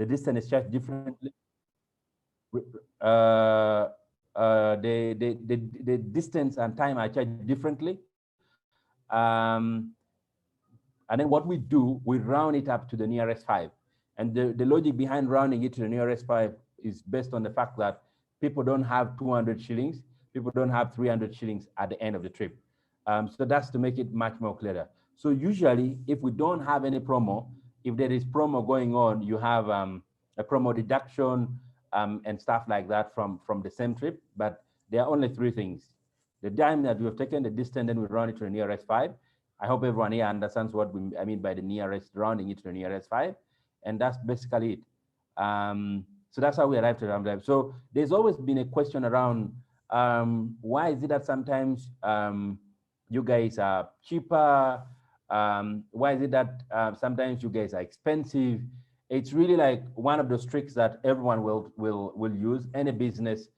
The distance is charged differently. The distance and time are charged differently. And then what we do, we round it up to the nearest 5. And the logic behind rounding it to the nearest 5 is based on the fact that people don't have 200 shillings, people don't have 300 shillings at the end of the trip. So that's to make it much more clearer. So usually, if we don't have any promo, if there is promo going on, you have a promo deduction and stuff like that from the same trip. But there are only 3 things: the time that we have taken, the distance, then we round it to the nearest 5. I hope everyone here understands what I mean by the nearest, rounding it to the nearest 5. And that's basically it. So that's how we arrived at round trip. So there's always been a question around why is it that sometimes you guys are cheaper? Why is it that sometimes you guys are expensive? It's really like one of those tricks that everyone will use. Any business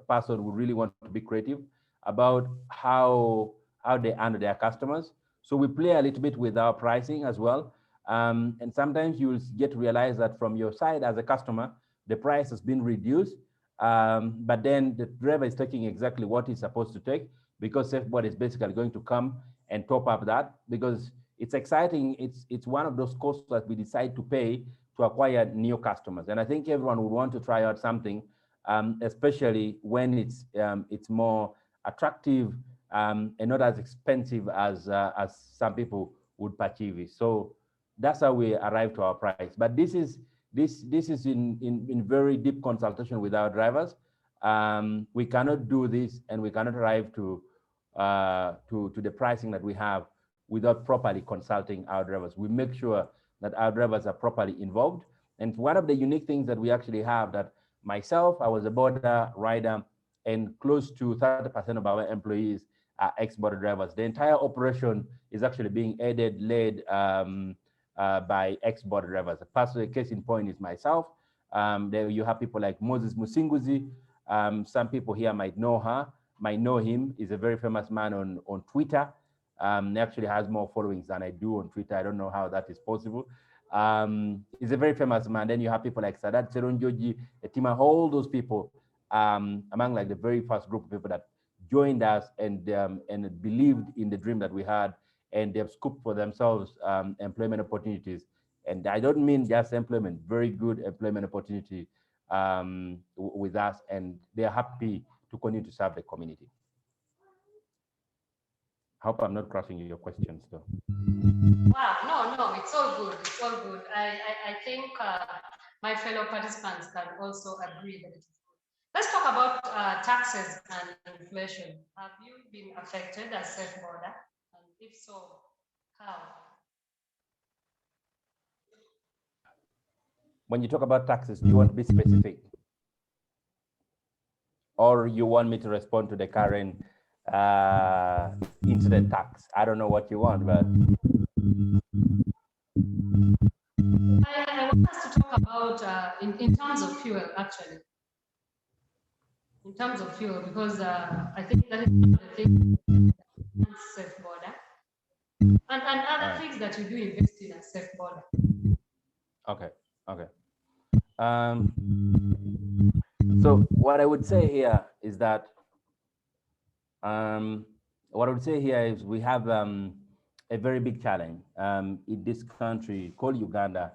person would really want to be creative about how they handle their customers. So we play a little bit with our pricing as well. And sometimes you'll get to realize that from your side as a customer, the price has been reduced, but then the driver is taking exactly what he's supposed to take, because SafeBoda is basically going to come and top up that, because it's exciting. It's one of those costs that we decide to pay to acquire new customers. And I think everyone would want to try out something, especially when it's more attractive and not as expensive as some people would perceive it. So that's how we arrive to our price. But this is in very deep consultation with our drivers. We cannot do this, and we cannot arrive to the pricing that we have without properly consulting our drivers. We make sure that our drivers are properly involved. And one of the unique things that we actually have, that myself, I was a boda rider, and close to 30% of our employees are ex-boda drivers. The entire operation is actually being aided, led by ex-boda drivers. A personal case in point is myself. There you have people like Moses Musinguzi. Some people here might know him. He's a very famous man on Twitter. He actually has more followings than I do on Twitter. I don't know how that is possible. He's a very famous man. Then you have people like Sadat Seronjoji, Etima, all those people, among like the very first group of people that joined us and believed in the dream that we had, and they've scooped for themselves employment opportunities. And I don't mean just employment, very good employment opportunity with us, and they're happy to continue to serve the community. I hope I'm not crushing your questions though. Wow, no, it's all good. It's all good. I think my fellow participants can also agree that it is good. Let's talk about taxes and inflation. Have you been affected as SafeBoda? And if so, how? When you talk about taxes, do you want to be specific? Or you want me to respond to the current incident tax? I don't know what you want, but I want us to talk about in terms of fuel, actually. In terms of fuel, because I think that is one of the things that SafeBoda and other things that you do invest in at SafeBoda. Okay. So what I would say here is that we have a very big challenge in this country called Uganda,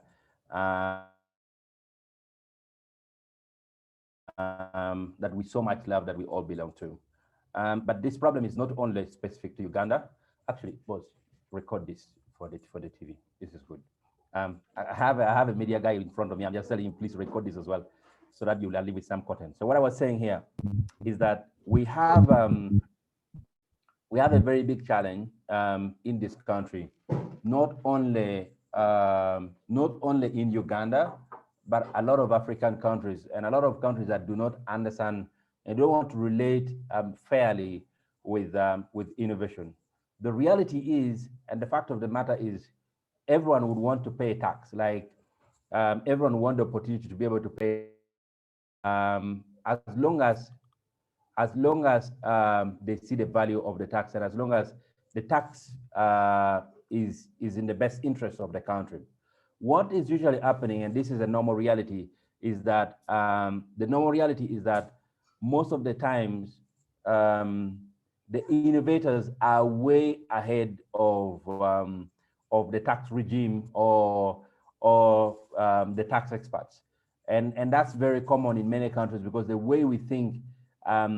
that we so much love, that we all belong to. But this problem is not only specific to Uganda. Actually, boss, record this for the TV. This is good. I have a media guy in front of me. I'm just telling him, please record this as well, so that you'll leave with some content. So what I was saying here is that we have a very big challenge in this country, not only in Uganda, but a lot of African countries and a lot of countries that do not understand and don't want to relate fairly with innovation. The reality is, and the fact of the matter is, everyone would want to pay tax. Like everyone wants the opportunity to be able to pay, as long as they see the value of the tax, and as long as the tax is in the best interest of the country. What is usually happening, and this is a normal reality, is that the normal reality is that most of the times the innovators are way ahead of the tax regime or the tax experts, and that's very common in many countries because the way we think are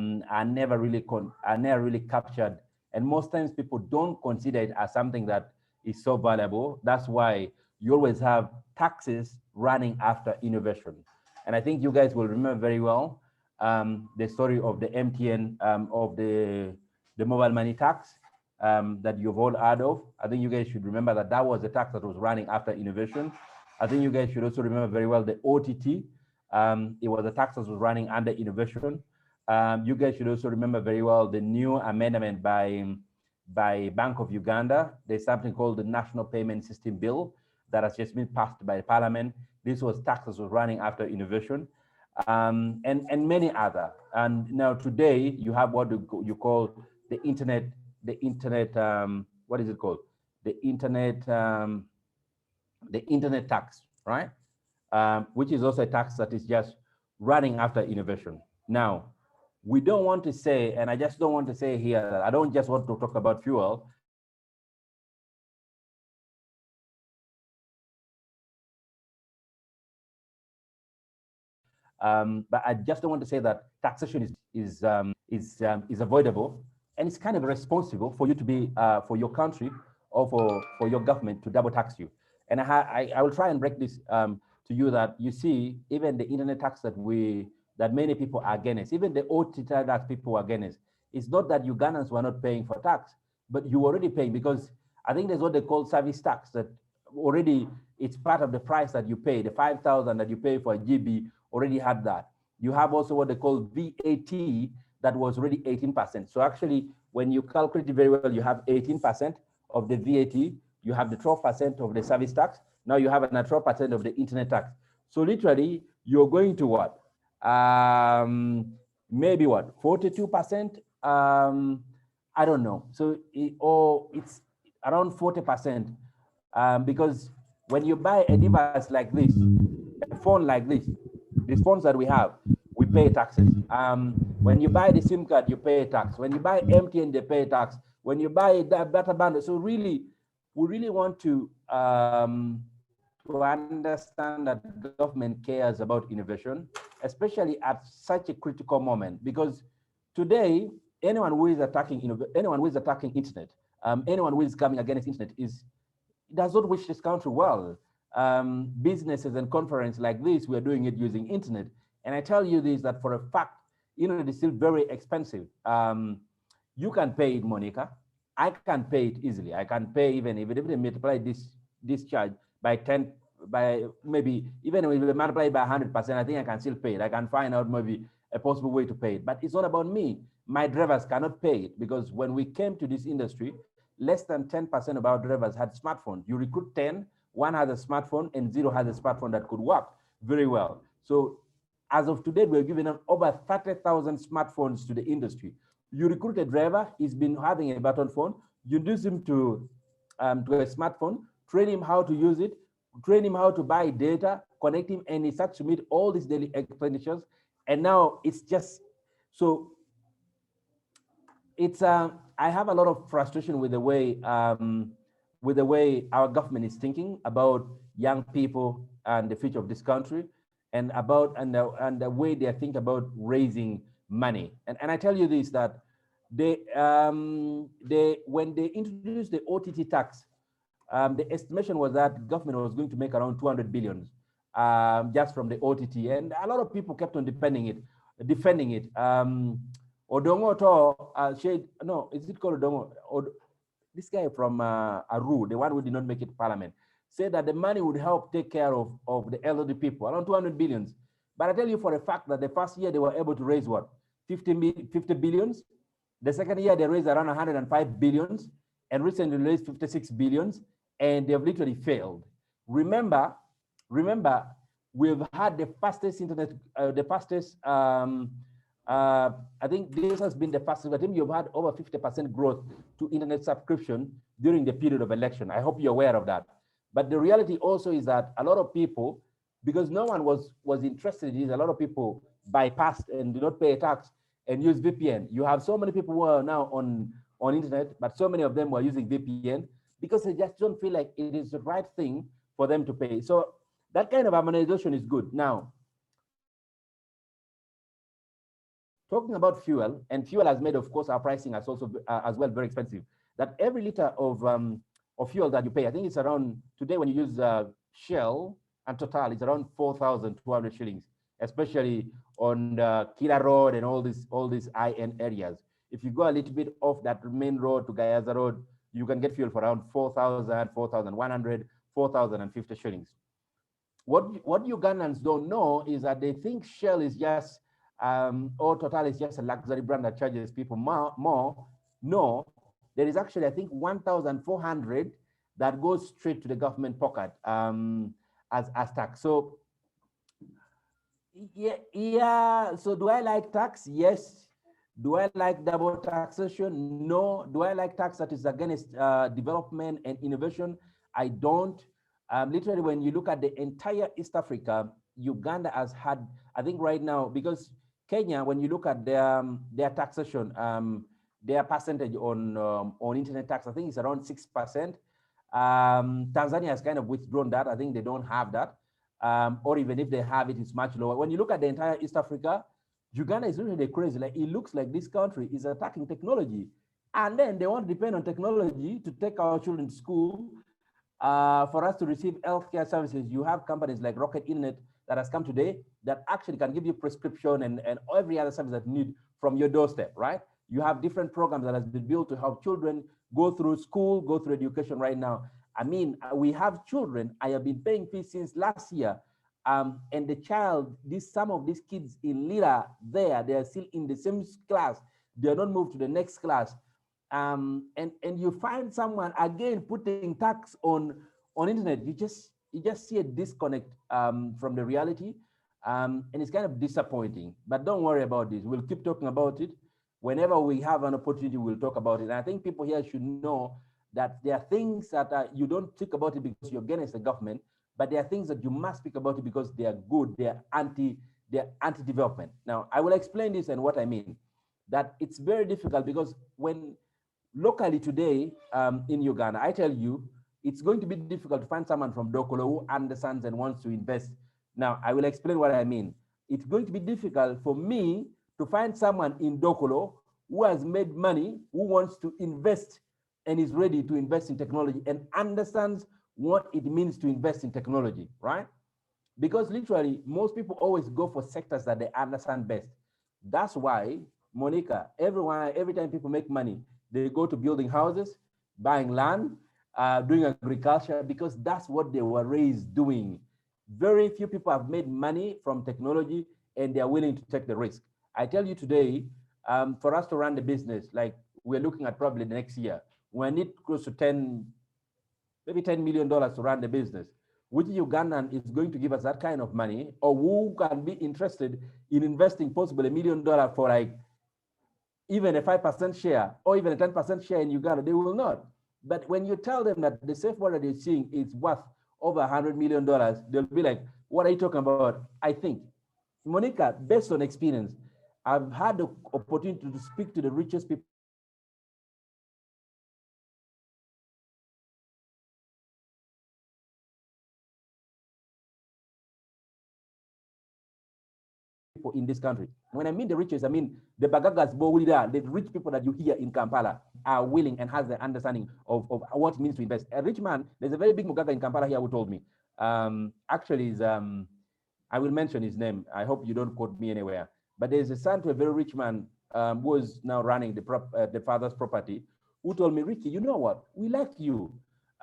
never really captured, and most times people don't consider it as something that is so valuable. That's why you always have taxes running after innovation. And I think you guys will remember very well the story of the MTN of the mobile money tax that you've all heard of. I think you guys should remember that that was a tax that was running after innovation. I think you guys should also remember very well the OTT. It was a tax that was running under innovation. You guys should also remember very well the new amendment by Bank of Uganda. There's something called the National Payment System Bill that has just been passed by Parliament. This was taxes was running after innovation, and many other. And now today you have what you call the internet, what is it called? The internet tax, right? Which is also a tax that is just running after innovation. Now, we don't want to say, and I just don't want to say here that I don't just want to talk about fuel. I want to talk about taxation in general. But I just don't want to say that taxation is avoidable, and it's kind of responsible for you to be for your country or for your government to double tax you. And I will try and break this to you that you see even the internet tax that many people are against, even the OTT tax people are against. It's not that Ugandans were not paying for tax, but you already paying because I think there's what they call service tax that already it's part of the price that you pay. The 5,000 that you pay for a GB already had that. You have also what they call VAT that was already 18%. So actually, when you calculate it very well, you have 18% of the VAT, you have the 12% of the service tax. Now you have another 12% of the internet tax. So literally, you're going to what? Maybe what? 42%? I don't know. So it's around 40%, because when you buy a device like this, a phone like this, these phones that we have, we pay taxes. When you buy the SIM card, you pay tax. When you buy MTN, they pay tax. When you buy that data bundle, so really, we really want to understand that government cares about innovation, especially at such a critical moment, because today, anyone who is attacking internet, anyone who is coming against internet does not wish this country well. Businesses and conferences like this, we're doing it using internet. And I tell you this, that for a fact, internet is still very expensive. You can pay it, Monica. I can pay it easily. I can pay even if they multiply this charge by 10, by maybe, even if we multiply it by 100%, I think I can still pay it. I can find out maybe a possible way to pay it. But it's not about me. My drivers cannot pay it because when we came to this industry, less than 10% of our drivers had smartphones. You recruit 10, one has a smartphone and 0 has a smartphone that could work very well. So as of today, we're giving them over 30,000 smartphones to the industry. You recruit a driver, he's been having a button phone, you introduce him to a smartphone, train him how to use it, train him how to buy data, connect him, and he starts to meet all these daily expenditures. And now it's just, so it's, I have a lot of frustration with the way our government is thinking about young people and the future of this country, and the way they think about raising money. And I tell you this, that when they introduced the OTT tax, the estimation was that government was going to make around 200 billion just from the OTT, and a lot of people kept on defending it. Odongo to shade, no, is it called Odongo? This guy from Aru, the one who did not make it to parliament, said that the money would help take care of the elderly people, around 200 billions. But I tell you for a fact that the first year they were able to raise what? 50 billions. The second year they raised around 105 billions, and recently raised 56 billions, and they've literally failed. Remember, we've had the fastest internet, I think this has been the fastest. I think you've had over 50% growth to internet subscription during the period of election. I hope you're aware of that. But the reality also is that a lot of people, because no one was interested in this, a lot of people bypassed and did not pay a tax and use VPN. You have so many people who are now on internet, but so many of them were using VPN because they just don't feel like it is the right thing for them to pay. So that kind of harmonization is good. Now, talking about fuel, and fuel has made, of course, our pricing as also as well very expensive. That every liter of fuel that you pay, I think it's around today when you use Shell and Total, it's around 4,200 shillings, especially on the Kira Road and all these high-end areas. If you go a little bit off that main road to Gayaza Road, you can get fuel for around 4,000, 4,100, 4,050 shillings. What Ugandans don't know is that they think Shell is just or Total is just a luxury brand that charges people more. No, there is actually, I think, 1,400 that goes straight to the government pocket as tax. So yeah. So do I like tax? Yes. Do I like double taxation? No. Do I like tax that is against development and innovation? I don't. Literally, when you look at the entire East Africa, Uganda has had, I think right now, because Kenya, when you look at their taxation, their percentage on internet tax, I think it's around 6%. Tanzania has kind of withdrawn that. I think they don't have that. Or even if they have it, it's much lower. When you look at the entire East Africa, Uganda is really crazy. Like, it looks like this country is attacking technology. And then they want to depend on technology to take our children to school, for us to receive healthcare services. You have companies like Rocket Internet that has come today that actually can give you prescription and every other service that you need from your doorstep, right? You have different programs that has been built to help children go through school, go through education right now. I mean, we have children. I have been paying fees since last year. And the child, some of these kids in Lira there, they are still in the same class. They are not moved to the next class. And you find someone again putting tax on internet. You just see a disconnect from the reality, and it's kind of disappointing. But don't worry about this. We'll keep talking about it. Whenever we have an opportunity, we'll talk about it. And I think people here should know that there are things that you don't speak about it because you're against the government, but there are things that you must speak about it because they are good. They're anti-development. Now, I will explain this and what I mean. That it's very difficult because when locally today in Uganda, I tell you, it's going to be difficult to find someone from Dokolo who understands and wants to invest. Now, I will explain what I mean. It's going to be difficult for me to find someone in Dokolo who has made money, who wants to invest and is ready to invest in technology and understands what it means to invest in technology, right? Because literally, most people always go for sectors that they understand best. That's why, Monica, every time people make money, they go to building houses, buying land, doing agriculture, because that's what they were raised doing. Very few people have made money from technology and they're willing to take the risk. I tell you today, for us to run the business, like we're looking at probably the next year, we need close to maybe $10 million to run the business. Which Ugandan is going to give us that kind of money, or who can be interested in investing possibly $1 million for like even a 5% share or even a 10% share in Uganda? They will not. But when you tell them that the SafeBoda they're seeing is worth over $100 million, they'll be like, what are you talking about? I think, Monica, based on experience, I've had the opportunity to speak to the richest people in this country. When I mean the richest, I mean the Bagagas, Bowida, the rich people that you hear in Kampala are willing and has the understanding of what it means to invest. A rich man, there's a very big Mugaga in Kampala here who told me, actually is, I will mention his name. I hope you don't quote me anywhere. But there's a son to a very rich man who is now running the father's property, who told me, Ricky, you know what? We like you.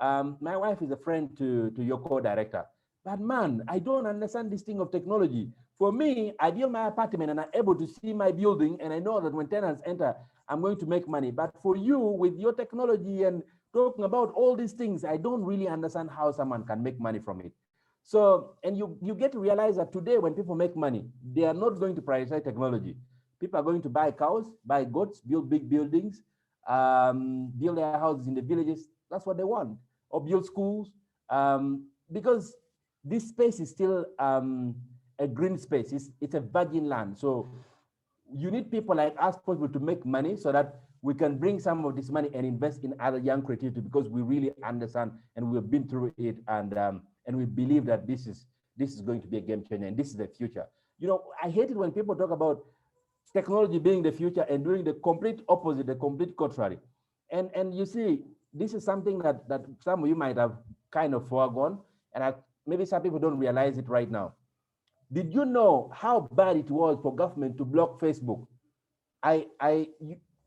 My wife is a friend to your co-director. But man, I don't understand this thing of technology. For me, I build my apartment and I'm able to see my building, and I know that when tenants enter, I'm going to make money. But for you, with your technology and talking about all these things, I don't really understand how someone can make money from it. So, and you get to realize that today when people make money, they are not going to prioritize technology. People are going to buy cows, buy goats, build big buildings, build their houses in the villages. That's what they want. Or build schools, because this space is still a green space. It's a virgin land. So you need people like us possible to make money so that we can bring some of this money and invest in other young creativity, because we really understand and we've been through it, and we believe that this is going to be a game changer and this is the future. You know, I hate it when people talk about technology being the future and doing the complete opposite, the complete contrary. And you see, this is something that some of you might have kind of foregone, and maybe some people don't realize it right now. Did you know how bad it was for government to block Facebook?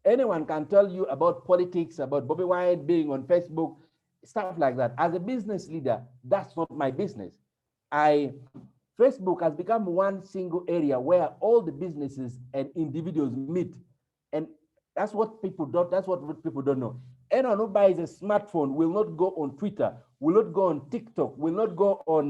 Anyone can tell you about politics, about Bobby Wine being on Facebook, stuff like that. As a business leader, that's not my business. Facebook has become one single area where all the businesses and individuals meet. And that's what people don't know. Anyone who buys a smartphone will not go on Twitter, will not go on TikTok, will not go on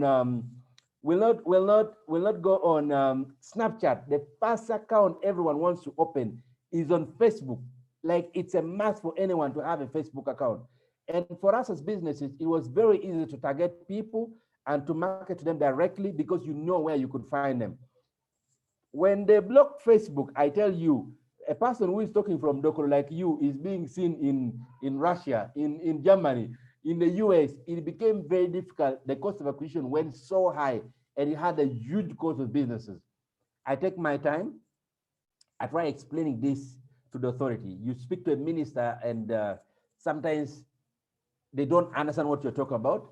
go on Snapchat. The first account everyone wants to open is on Facebook. Like, it's a must for anyone to have a Facebook account. And for us as businesses, it was very easy to target people and to market to them directly because you know where you could find them. When they blocked Facebook, I tell you, a person who is talking from Dokoro like you is being seen in Russia, in Germany, in the US. It became very difficult. The cost of acquisition went so high, and it had a huge cost of businesses. I take my time. I try explaining this to the authority. You speak to a minister, and sometimes they don't understand what you're talking about.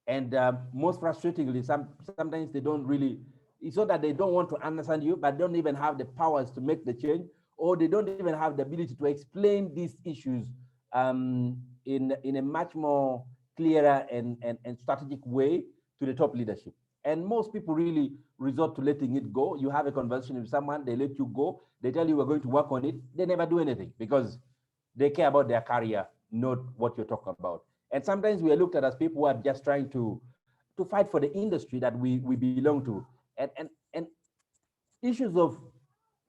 And most frustratingly, sometimes they don't really, it's not that they don't want to understand you, but don't even have the powers to make the change, or they don't even have the ability to explain these issues in a much more clearer and strategic way to the top leadership. And most people really resort to letting it go. You have a conversation with someone, they let you go, they tell you we're going to work on it, they never do anything because they care about their career, not what you're talking about. And sometimes we are looked at as people who are just trying to fight for the industry that we belong to. And issues of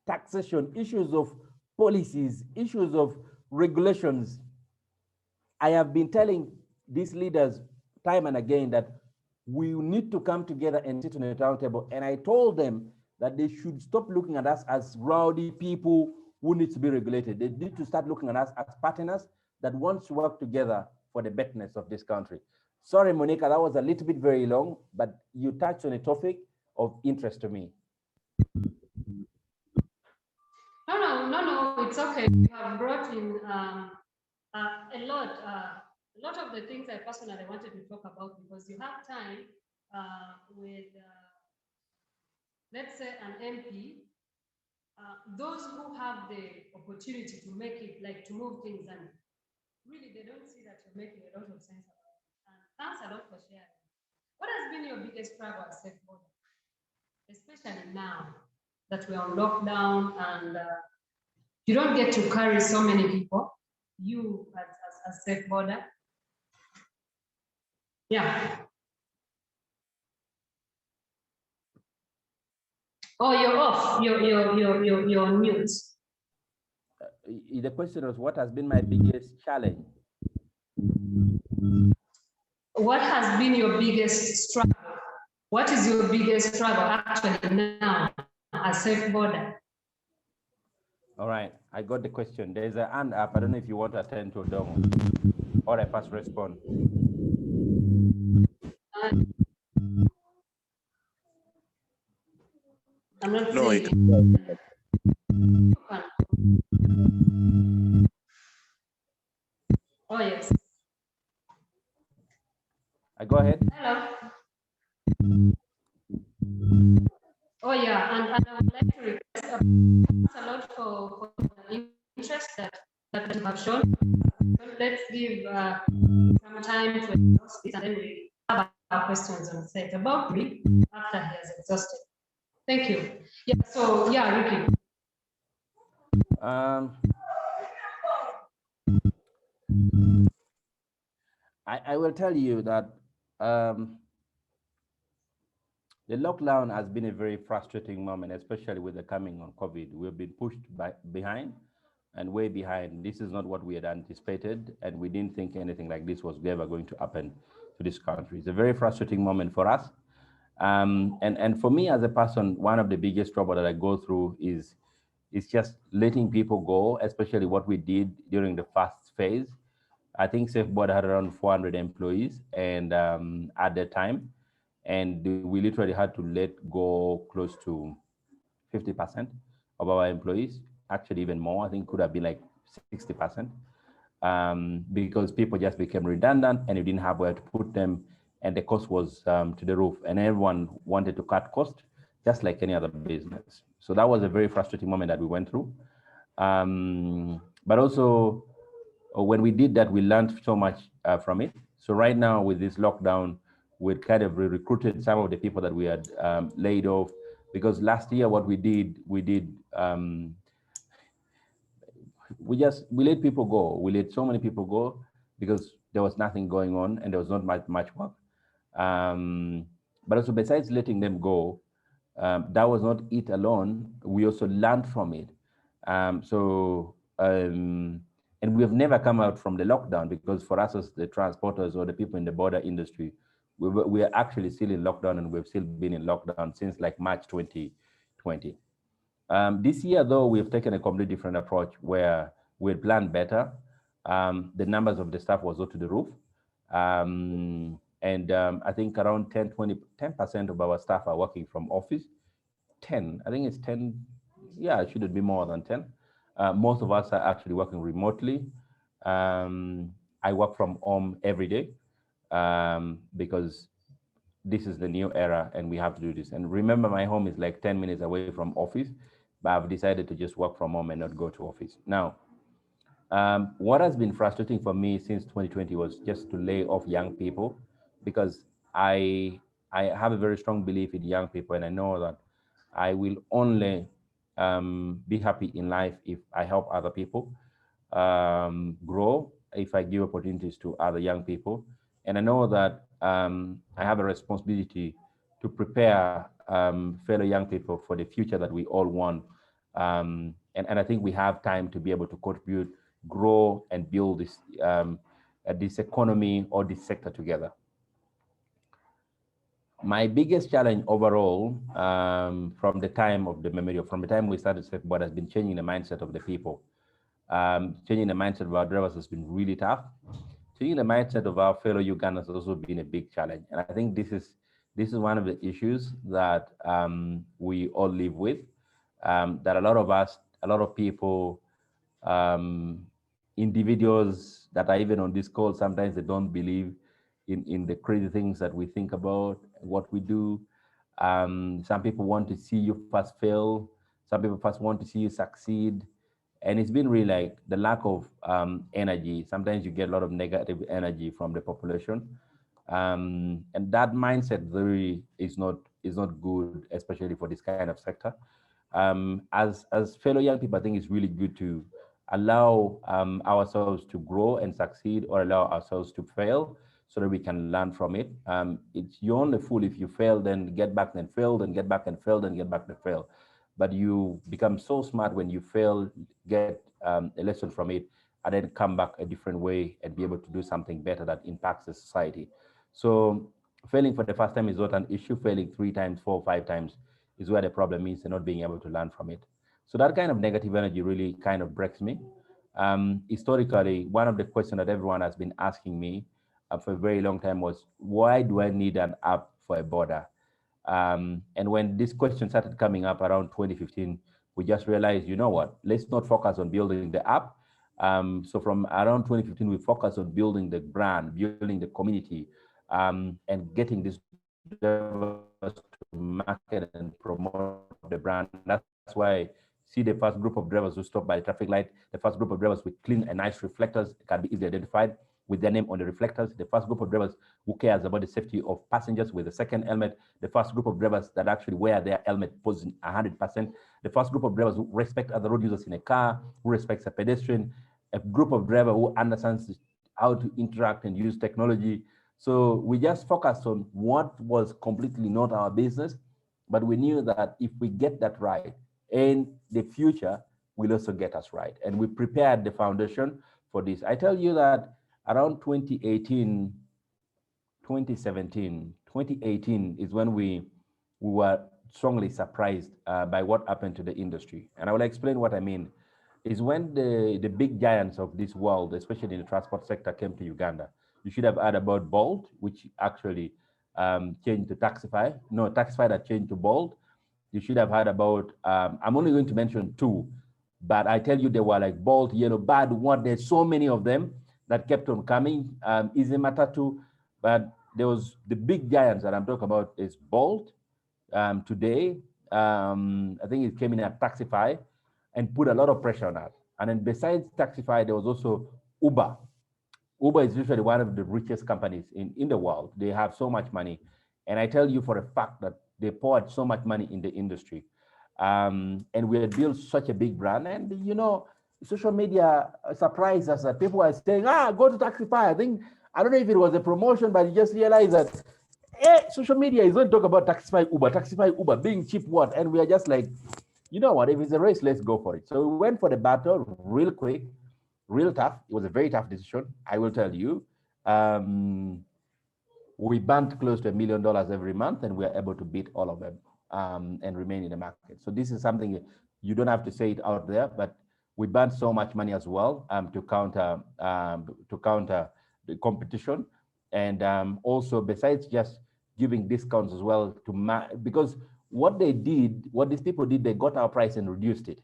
taxation, issues of policies, issues of regulations. I have been telling these leaders time and again that we need to come together and sit on a round table. And I told them that they should stop looking at us as rowdy people who need to be regulated. They need to start looking at us as partners that want to work together for the betterment of this country. Sorry, Monica, that was a little bit very long, but you touched on a topic of interest to me. No, it's okay. You have brought in a lot of the things I personally wanted to talk about, because you have time with, let's say, an MP, those who have the opportunity to make it, like to move things, and really they don't see that you're making a lot of sense about it. And thanks a lot for sharing. What has been your biggest struggle at SafeBoda, especially now that we're on lockdown and you don't get to carry so many people, you as SafeBoda? Yeah. Oh, you're off. You're on mute. The question was, what has been my biggest challenge? What has been your biggest struggle? What is your biggest struggle actually now as SafeBoda? All right, I got the question. There's a hand up. I don't know if you want to attend to Domo or a fast response. I'm not No, saying. Oh, yes. I go ahead. Hello. Oh, yeah, and I would like to request thanks a lot for the interest that you have shown. Let's give some time to exhaust this, and then we have our questions on set about me after he has exhausted. Thank you. Yeah, so, yeah, Ricky. I will tell you that the lockdown has been a very frustrating moment, especially with the coming on COVID. We've been pushed behind and way behind. This is not what we had anticipated, and we didn't think anything like this was ever going to happen to this country. It's a very frustrating moment for us. And for me as a person, one of the biggest trouble that I go through is just letting people go, especially what we did during the first phase. I think SafeBoda had around 400 employees, and at that time, and we literally had to let go close to 50% of our employees, actually even more. I think could have been like 60%, because people just became redundant and you didn't have where to put them, and the cost was to the roof, and everyone wanted to cut cost just like any other business. So that was a very frustrating moment that we went through. But also, when we did that, we learned so much from it. So right now with this lockdown, we kind of recruited some of the people that we had laid off, because last year what we let people go. We let so many people go because there was nothing going on and there was not much work. But also, besides letting them go, that was not it alone. We also learned from it. And we have never come out from the lockdown, because for us as the transporters or the people in the border industry, we are actually still in lockdown, and we've still been in lockdown since like March 2020. This year, though, we've taken a completely different approach where we planned better. The numbers of the staff was up to the roof. And I think around 10% of our staff are working from office. 10, I think it's 10. Yeah, it shouldn't be more than 10. Most of us are actually working remotely. I work from home every day, because this is the new era and we have to do this. And remember, my home is like 10 minutes away from office, but I've decided to just work from home and not go to office. Now, what has been frustrating for me since 2020 was just to lay off young people, because I have a very strong belief in young people, and I know that I will only be happy in life if I help other people grow, if I give opportunities to other young people. And I know that I have a responsibility to prepare fellow young people for the future that we all want. And I think we have time to be able to contribute, grow, and build this economy or this sector together. My biggest challenge overall, from the time of the memory, from the time we started SafeBoda, has been changing the mindset of the people. Changing the mindset of our drivers has been really tough. Changing the mindset of our fellow Ugandans has also been a big challenge. And I think this is one of the issues that we all live with. That a lot of people, individuals that are even on this call, sometimes they don't believe in the crazy things that we think about, what we do. Some people want to see you first fail. Some people first want to see you succeed. And it's been really like the lack of energy. Sometimes you get a lot of negative energy from the population. And that mindset really is not good, especially for this kind of sector. As fellow young people, I think it's really good to allow ourselves to grow and succeed, or allow ourselves to fail, so that we can learn from it. You're only fool if you fail, then get back, then fail, then get back and fail, then get back and fail. But you become so smart when you fail, get a lesson from it, and then come back a different way and be able to do something better that impacts the society. So failing for the first time is not an issue. Failing 3 times, 4, 5 times is where the problem is, and not being able to learn from it. So that kind of negative energy really kind of breaks me. Historically, one of the questions that everyone has been asking me for a very long time was, why do I need an app for a border? And when this question started coming up around 2015, we just realized, you know what, let's not focus on building the app. So from around 2015, we focused on building the brand, building the community, and getting these drivers to market and promote the brand. That's why see the first group of drivers who stop by the traffic light, the first group of drivers with clean and nice reflectors can be easily identified with their name on the reflectors, the first group of drivers who cares about the safety of passengers with the second helmet, the first group of drivers that actually wear their helmet posing 100%, the first group of drivers who respect other road users in a car, who respects a pedestrian, a group of drivers who understands how to interact and use technology. So we just focused on what was completely not our business, but we knew that if we get that right, in the future will also get us right. And we prepared the foundation for this. I tell you that around 2018, 2017, 2018 is when we were strongly surprised by what happened to the industry. And I will explain what I mean. Is when the big giants of this world, especially in the transport sector, came to Uganda. You should have heard about Bolt, which actually changed to Taxify. No, Taxify that changed to Bolt. You should have heard about, I'm only going to mention two, but I tell you they were like Bolt, Yellow, Bad One. There's so many of them that kept on coming. Easy Matatu, but there was the big giants that I'm talking about is Bolt. Today, I think it came in at Taxify and put a lot of pressure on us. And then besides Taxify, there was also Uber. Uber is literally one of the richest companies in the world. They have so much money. And I tell you for a fact that they poured so much money in the industry. And we had built such a big brand. And, you know, social media surprised us that people are saying, go to Taxify. I don't know if it was a promotion, but you just realize that social media is going to talk about Taxify Uber, being cheap what? And we are just like, you know what, if it's a race, let's go for it. So we went for the battle real quick, real tough. It was a very tough decision, I will tell you. We burnt close to $1 million every month, and we are able to beat all of them and remain in the market. So this is something you don't have to say it out there, but we burnt so much money as well to counter the competition. And also, besides just giving discounts as well because what these people did, they got our price and reduced it.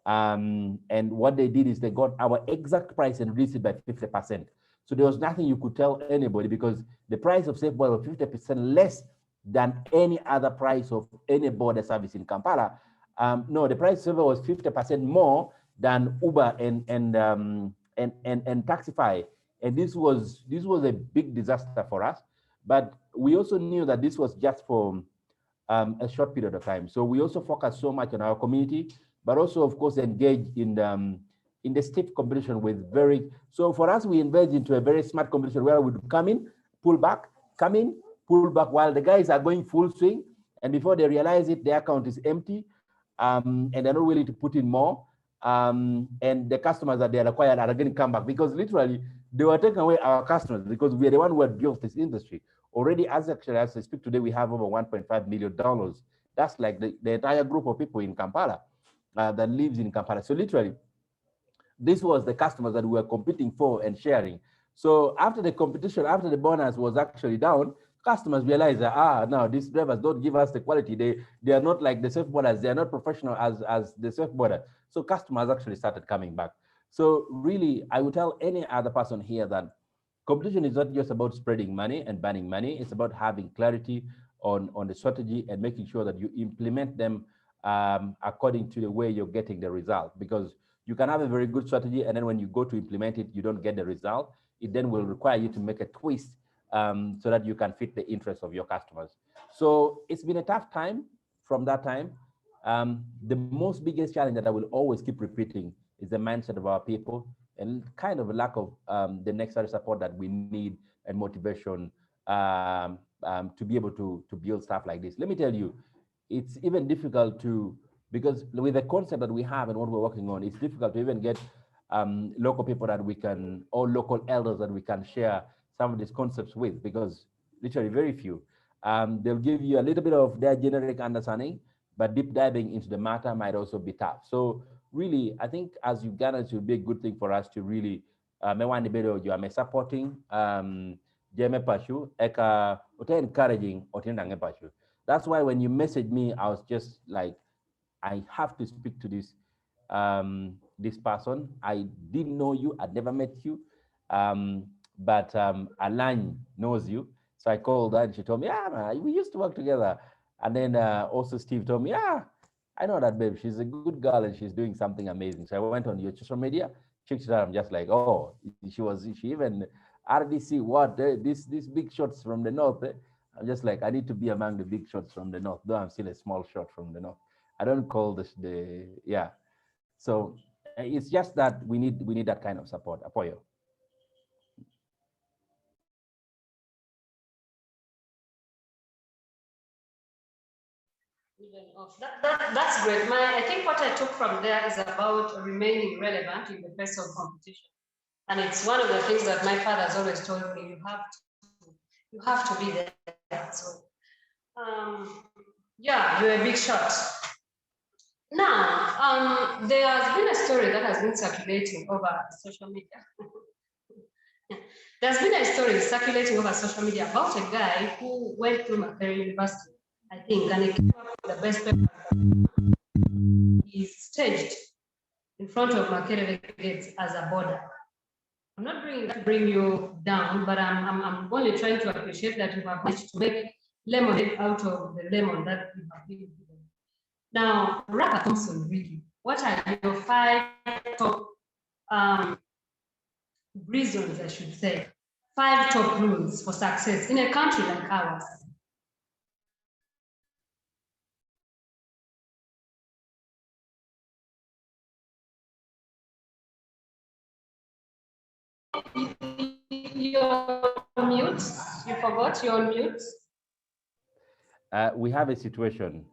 And what they did is they got our exact price and reduced it by 50%. So there was nothing you could tell anybody because the price of SafeBoda was 50% less than any other price of any border service in Kampala. No, the price of SafeBoda was 50% more than Uber and Taxify. And this was a big disaster for us. But we also knew that this was just for a short period of time. So we also focused so much on our community, but also, of course, engage in the stiff competition with so for us, we invest into a very smart competition where we would come in, pull back, come in, pull back while the guys are going full swing. And before they realize it, their account is empty and they're not willing to put in more. And the customers that they acquired are going to come back because literally they were taking away our customers because we are the one who had built this industry. Already, as I speak today, we have over $1.5 million. That's like the entire group of people in Kampala that lives in Kampala. So literally, this was the customers that we were competing for and sharing. So after the competition, after the bonus was actually down, customers realized that, now these drivers don't give us the quality. They are not like the SafeBodas. They are not professional as the SafeBoda. So customers actually started coming back. So really, I would tell any other person here that competition is not just about spreading money and banning money. It's about having clarity on the strategy and making sure that you implement them according to the way you're getting the result. Because you can have a very good strategy, and then when you go to implement it, you don't get the result. It then will require you to make a twist so that you can fit the interests of your customers. So it's been a tough time from that time. The most biggest challenge that I will always keep repeating is the mindset of our people and kind of a lack of the necessary support that we need and motivation to be able to build stuff like this. Let me tell you, it's even difficult because with the concept that we have and what we're working on, it's difficult to even get local people that we can, or local elders that we can share some of these concepts with, because literally very few. They'll give you a little bit of their generic understanding, but deep diving into the matter might also be tough. So really, I think as Ugandans, it would be a good thing for us to really, supporting, encouraging, that's why when you messaged me, I was just like, I have to speak to this person. I didn't know you, I'd never met you, but Alan knows you. So I called her and she told me, yeah, man, we used to work together. And then also Steve told me, yeah, I know that babe. She's a good girl and she's doing something amazing. So I went on your social media, checked it out. I'm just like, oh, she even RDC, what? These big shots from the north. I'm just like, I need to be among the big shots from the north, though I'm still a small shot from the north. I don't call this yeah. So it's just that we need that kind of support, apoyo. That's great. I think what I took from there is about remaining relevant in the face of competition. And it's one of the things that my father has always told me, You have to be there. So, yeah, you're a big shot. Now, there has been a story that has been circulating over social media. There's been a story circulating over social media about a guy who went through Makerere University, I think, and he came up with the best paper. He's staged in front of Makerere gates as a boda. I'm not bringing that to bring you down, but I'm only trying to appreciate that you have managed to make lemonade out of the lemon that you have been given. Now, Rapa Thomson Ricky, what are your 5 top reasons, I should say, 5 top rules for success in a country like ours? You're on mute. You forgot you're on mute. We have a situation.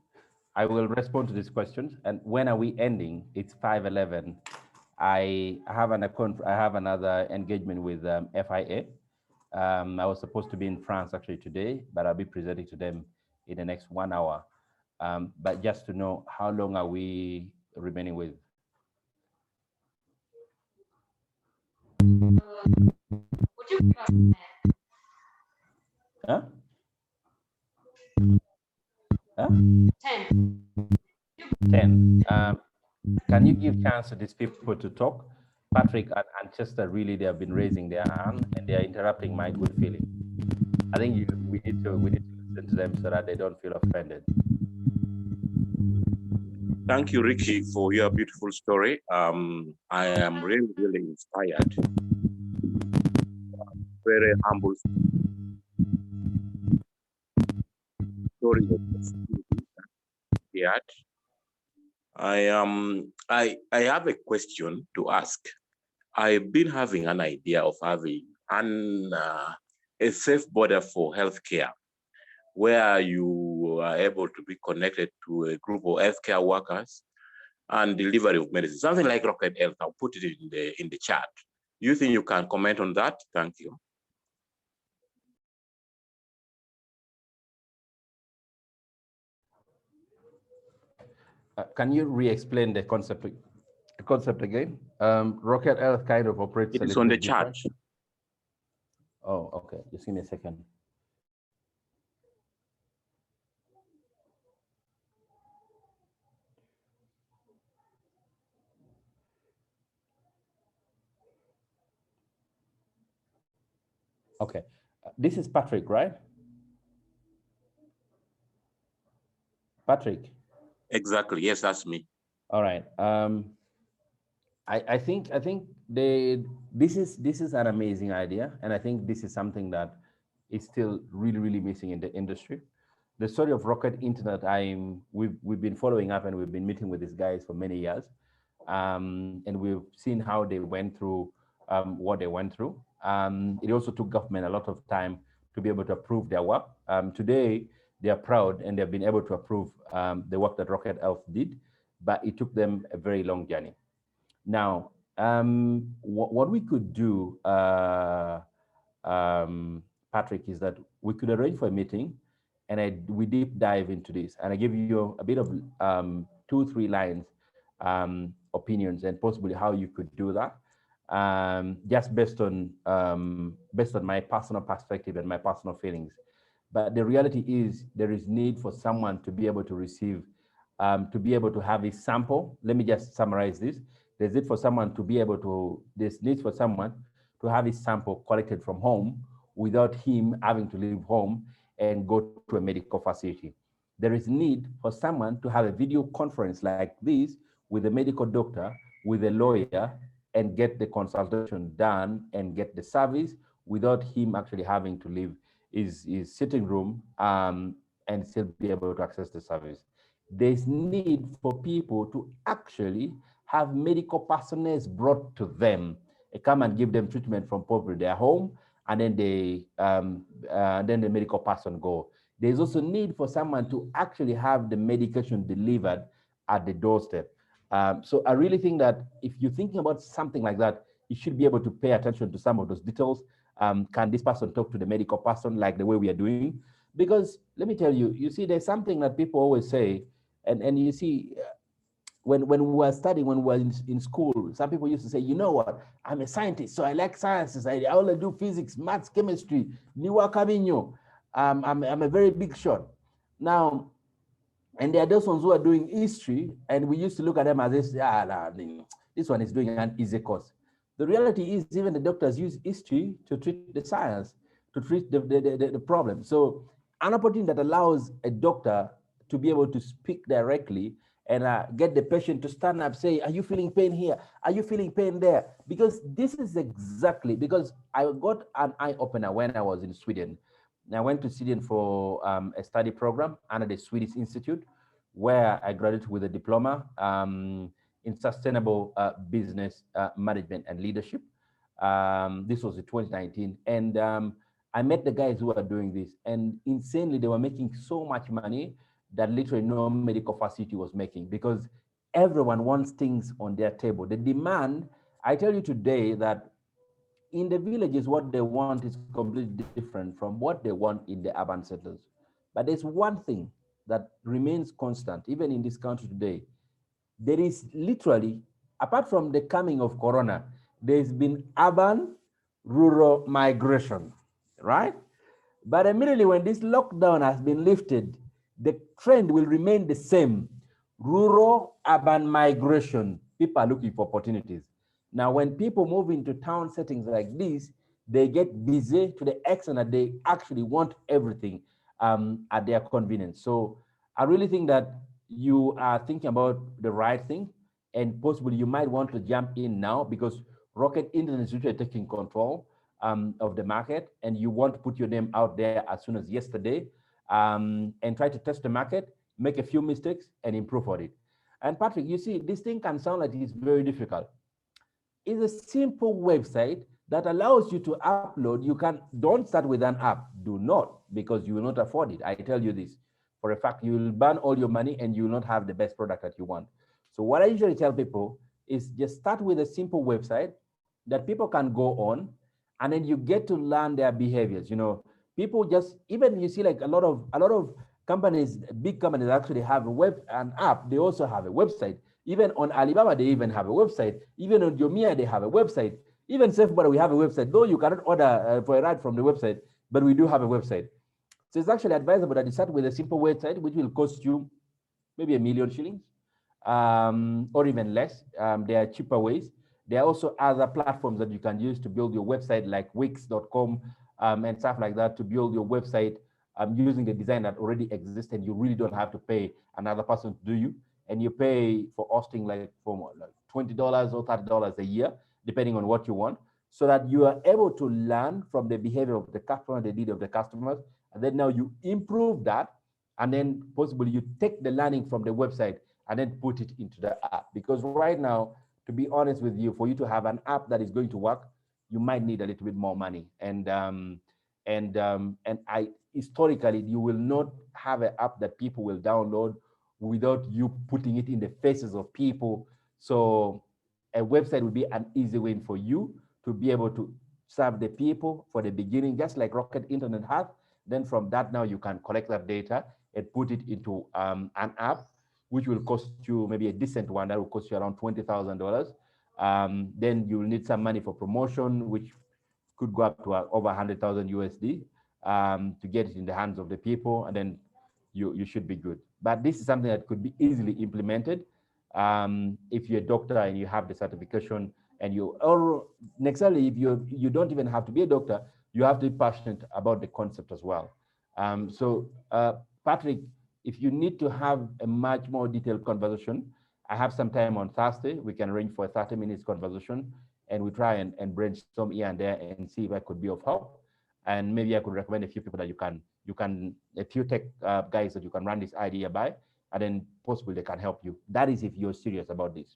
I will respond to these questions. And when are we ending? It's 5:11. I have another engagement with FIA. I was supposed to be in France actually today, but I'll be presenting to them in the next 1 hour. But just to know, how long are we remaining with? Would you give us Huh? 10? 10. Can you give chance to these people to talk? Patrick and Chester, really, they have been raising their hand and they are interrupting my good feeling. I think we need to listen to them so that they don't feel offended. Thank you, Ricky, for your beautiful story. I am really, really inspired. Very humble story of yet. I have a question to ask. I've been having an idea of having a SafeBoda for healthcare, where you are able to be connected to a group of healthcare workers and delivery of medicine, something like Rocket Health. I'll put it in the chat. Do you think you can comment on that? Thank you. Can you re-explain the concept again? Rocket Health kind of operates. It is on the chat. Oh, okay. Just give me a second. Okay. This is Patrick, right? Patrick. Exactly. Yes, that's me. All right. I think this is an amazing idea, and I think this is something that is still really missing in the industry. The story of Rocket Internet, we've been following up and we've been meeting with these guys for many years, and we've seen how they went through what they went through. It also took government a lot of time to be able to approve their work. Today, they are proud and they've been able to approve the work that Rocket Health did, but it took them a very long journey. Now, what we could do, Patrick, is that we could arrange for a meeting and we deep dive into this. And I give you a bit of 2-3 lines opinions and possibly how you could do that, just based on my personal perspective and my personal feelings. But the reality is there is need for someone to be able to receive, to be able to have a sample. Let me just summarize this. There's need for someone to be able to, there's need for someone to have his sample collected from home without him having to leave home and go to a medical facility. There is need for someone to have a video conference like this with a medical doctor, with a lawyer, and get the consultation done and get the service without him actually having to leave his sitting room and still be able to access the service. There's need for people to actually have medical personnel brought to them, come and give them treatment from probably their home, and then then the medical person go. There's also need for someone to actually have the medication delivered at the doorstep. So I really think that if you're thinking about something like that, you should be able to pay attention to some of those details. Can this person talk to the medical person like the way we are doing? Because let me tell you, you see, there's something that people always say, and you see, when we were studying, when we were in school, some people used to say, you know what, I'm a scientist, so I like sciences. I only do physics, maths, chemistry, Niwa Caminho. I'm a very big shot. Now, and there are those ones who are doing history, and we used to look at them as this, this one is doing an easy course. The reality is even the doctors use history to treat the science, to treat the problem. So an opportunity that allows a doctor to be able to speak directly and get the patient to stand up, say, are you feeling pain here? Are you feeling pain there? Because this is exactly, because I got an eye opener when I was in Sweden. I went to Sweden for a study program under the Swedish Institute, where I graduated with a diploma in sustainable business management and leadership. This was in 2019. And I met the guys who are doing this, and insanely, they were making so much money that literally no medical facility was making, because everyone wants things on their table. The demand, I tell you today that in the villages, what they want is completely different from what they want in the urban centers. But there's one thing that remains constant, even in this country today. There is literally, apart from the coming of Corona, there's been urban rural migration, right? But immediately when this lockdown has been lifted, the trend will remain the same. Rural urban migration. People are looking for opportunities. Now, when people move into town settings like this, they get busy to the extent that they actually want everything at their convenience. So I really think that you are thinking about the right thing, and possibly you might want to jump in now, because Rocket Internet is really taking control of the market, and you want to put your name out there as soon as yesterday, and try to test the market, make a few mistakes, and improve on it. And Patrick, you see, this thing can sound like it's very difficult. It's a simple website that allows you to upload. Don't start with an app. Do not, because you will not afford it. I tell you this for a fact. You will burn all your money and you will not have the best product that you want. So what I usually tell people is just start with a simple website that people can go on, and then you get to learn their behaviors. People just, even you see, like a lot of companies, big companies actually have an app. They also have a website. Even on Alibaba, they even have a website. Even on Jumia, they have a website. Even SafeBoda, we have a website. Though you cannot order for a ride from the website, but we do have a website. So it's actually advisable that you start with a simple website, which will cost you maybe $1 million shillings, or even less. There are cheaper ways. There are also other platforms that you can use to build your website, like Wix.com and stuff like that, to build your website using the design that already exists, and you really don't have to pay another person to do you. And you pay for hosting like $20 or $30 a year, depending on what you want, so that you are able to learn from the behavior of the customer, the need of the customers, and then now you improve that, and then possibly you take the learning from the website and then put it into the app. Because right now, to be honest with you, for you to have an app that is going to work, you might need a little bit more money. And historically, you will not have an app that people will download without you putting it in the faces of people. So a website would be an easy way for you to be able to serve the people for the beginning, just like Rocket Internet has. Then from that, now you can collect that data and put it into an app, which will cost you maybe a decent one that will cost you around $20,000. Then you will need some money for promotion, which could go up to over 100,000 USD to get it in the hands of the people, and then you should be good. But this is something that could be easily implemented if you're a doctor and you have the certification, and or necessarily if you don't even have to be a doctor, you have to be passionate about the concept as well. So Patrick, if you need to have a much more detailed conversation, I have some time on Thursday. We can arrange for a 30 minutes conversation, and we try and brainstorm here and there and see if I could be of help. And maybe I could recommend a few people that a few tech guys that you can run this idea by, and then possibly they can help you. That is if you're serious about this.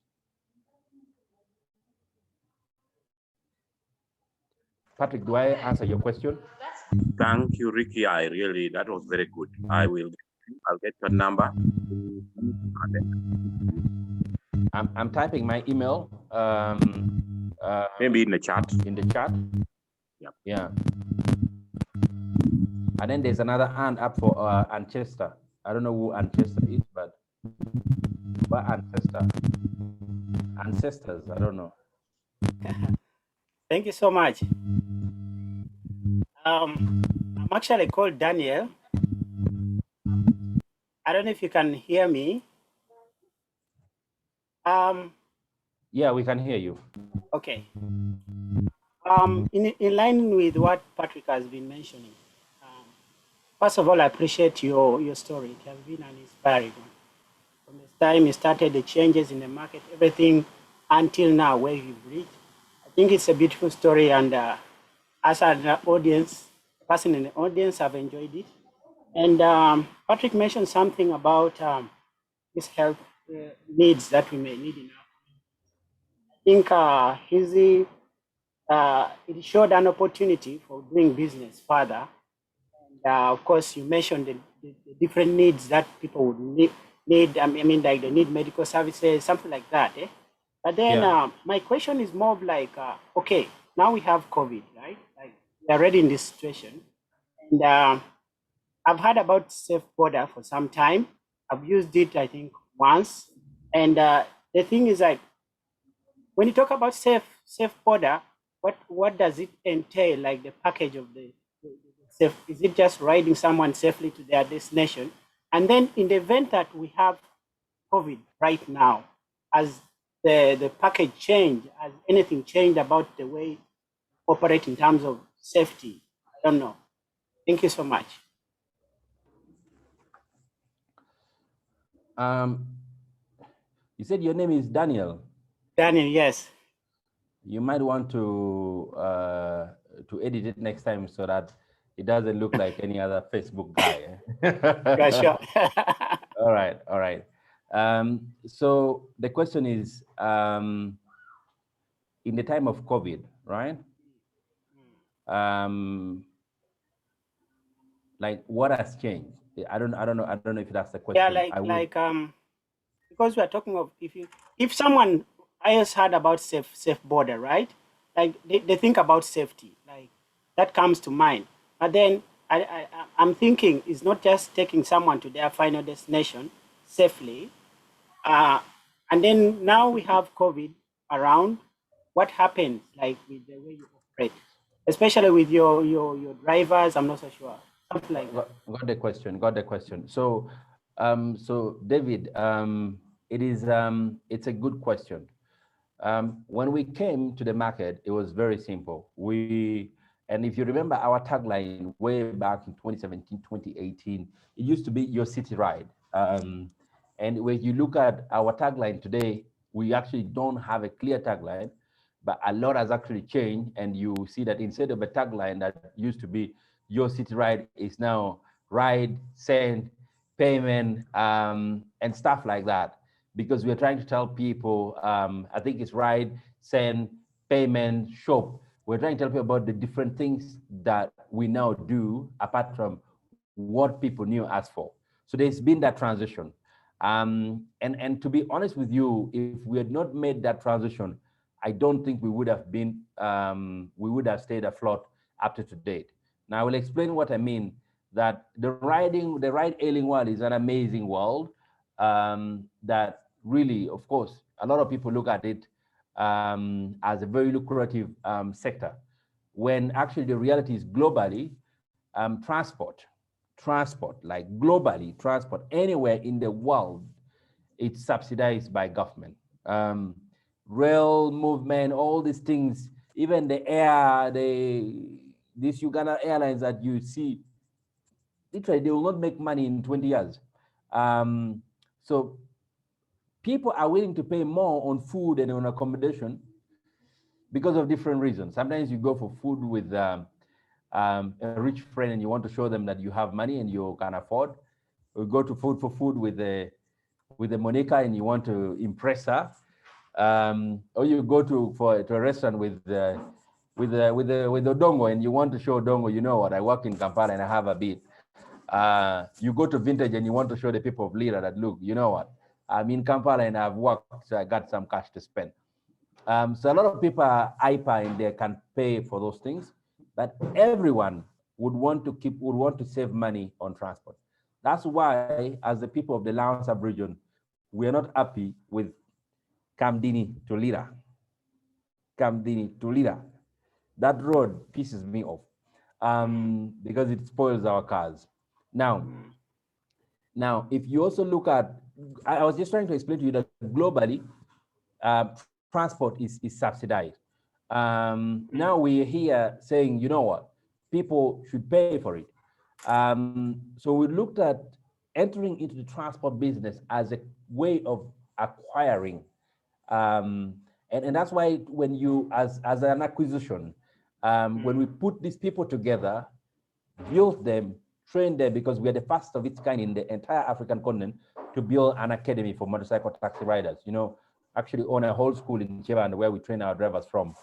Patrick, do I answer your question? Thank you, Ricky. That was very good. I'll get your number. I'm typing my email. Maybe in the chat. In the chat. Yep. Yeah. And then there's another hand up for ancestor. I don't know who ancestor is, but ancestor. Ancestors, I don't know. Thank you so much. I'm actually called Daniel. I don't know if you can hear me. Yeah, we can hear you. Okay. In line with what Patrick has been mentioning, first of all, I appreciate your story. It has been an inspiring one. From the time you started the changes in the market, everything until now where you've reached. I think it's a beautiful story, and as an audience, person in the audience, I've enjoyed it. And Patrick mentioned something about these health needs that we may need in our. I think it showed an opportunity for doing business further. And of course, you mentioned the different needs that people would need. I mean, like they need medical services, something like that. Eh? But then my question is more of like, okay, now we have COVID, right? Like we are already in this situation. And I've heard about SafeBoda for some time. I've used it, I think, once. And the thing is like, when you talk about SafeBoda, what does it entail? Like the package of the safe, is it just riding someone safely to their destination? And then in the event that we have COVID right now, has the package changed? Has anything changed about the way operate in terms of safety? I don't know. Thank you so much. You said your name is Daniel. Daniel, yes. You might want to edit it next time so that it doesn't look like any other Facebook guy. Yeah, sure. All right, all right. So the question is, in the time of COVID, right? Like what has changed? I don't know if that's the question. Yeah, because we are talking of if someone I just heard about SafeBoda, right? Like they think about safety, like that comes to mind. But then I'm thinking it's not just taking someone to their final destination safely. And then now we have COVID around. What happens like with the way you operate, especially with your drivers? I'm not so sure. Something like that. Got the question. Got the question. So, so David, it's a good question. When we came to the market, it was very simple. And if you remember our tagline way back in 2017, 2018, it used to be your city ride. And when you look at our tagline today, we actually don't have a clear tagline, but a lot has actually changed. And you see that instead of a tagline that used to be your city ride is now ride, send, payment, and stuff like that, because we're trying to tell people, I think it's ride, send, payment, shop. We're trying to tell people about the different things that we now do apart from what people knew us for. So there's been that transition. And to be honest with you, if we had not made that transition, I don't think we would have been, we would have stayed afloat up to date. Now I will explain what I mean, that the ride hailing world is an amazing world, that really, of course, a lot of people look at it as a very lucrative sector, when actually the reality is globally, transport, like globally, transport anywhere in the world, it's subsidized by government. Rail movement, all these things, even the air, these Uganda airlines that you see, literally, they will not make money in 20 years. So people are willing to pay more on food and on accommodation because of different reasons. Sometimes you go for food with a rich friend and you want to show them that you have money and you can afford. You go to food for food with a Monica and you want to impress her. Or you go to a restaurant with Odongo and you want to show Odongo, you know what, I work in Kampala and I have a bit. You go to Vintage and you want to show the people of Lira that, look, you know what, I'm in Kampala and I've worked, so I got some cash to spend. So a lot of people are hyper and they can pay for those things. but everyone would want to save money on transport. That's why, as the people of the Lower sub-region, we are not happy with Kamdini to Lira. Kamdini to Lira. That road pisses me off because it spoils our cars. Now, if you also look at, I was just trying to explain to you that globally, transport is subsidized. Now we're here saying, you know what, people should pay for it. So we looked at entering into the transport business as a way of acquiring. And that's why when you, as an acquisition, when we put these people together, build them, train them, because we are the first of its kind in the entire African continent to build an academy for motorcycle taxi riders. You know, actually own a whole school in Chevron where we train our drivers from.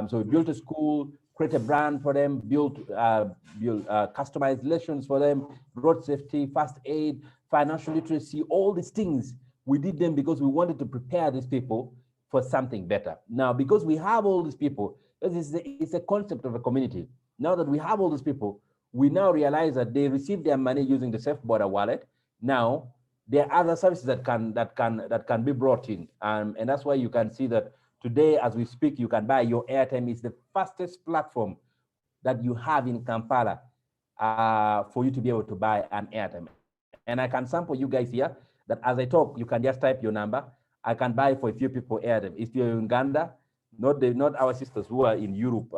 So we built a school, create a brand for them, build customized lessons for them, road safety, first aid, financial literacy, all these things. We did them because we wanted to prepare these people for something better. Now, because we have all these people, it's a concept of a community. Now that we have all these people, we now realize that they receive their money using the SafeBoda wallet. Now, there are other services that can be brought in, and that's why you can see that today, as we speak, you can buy your airtime. It's the fastest platform that you have in Kampala for you to be able to buy an airtime. And I can sample you guys here that as I talk, you can just type your number. I can buy for a few people airtime. If you're in Uganda, not our sisters who are in Europe.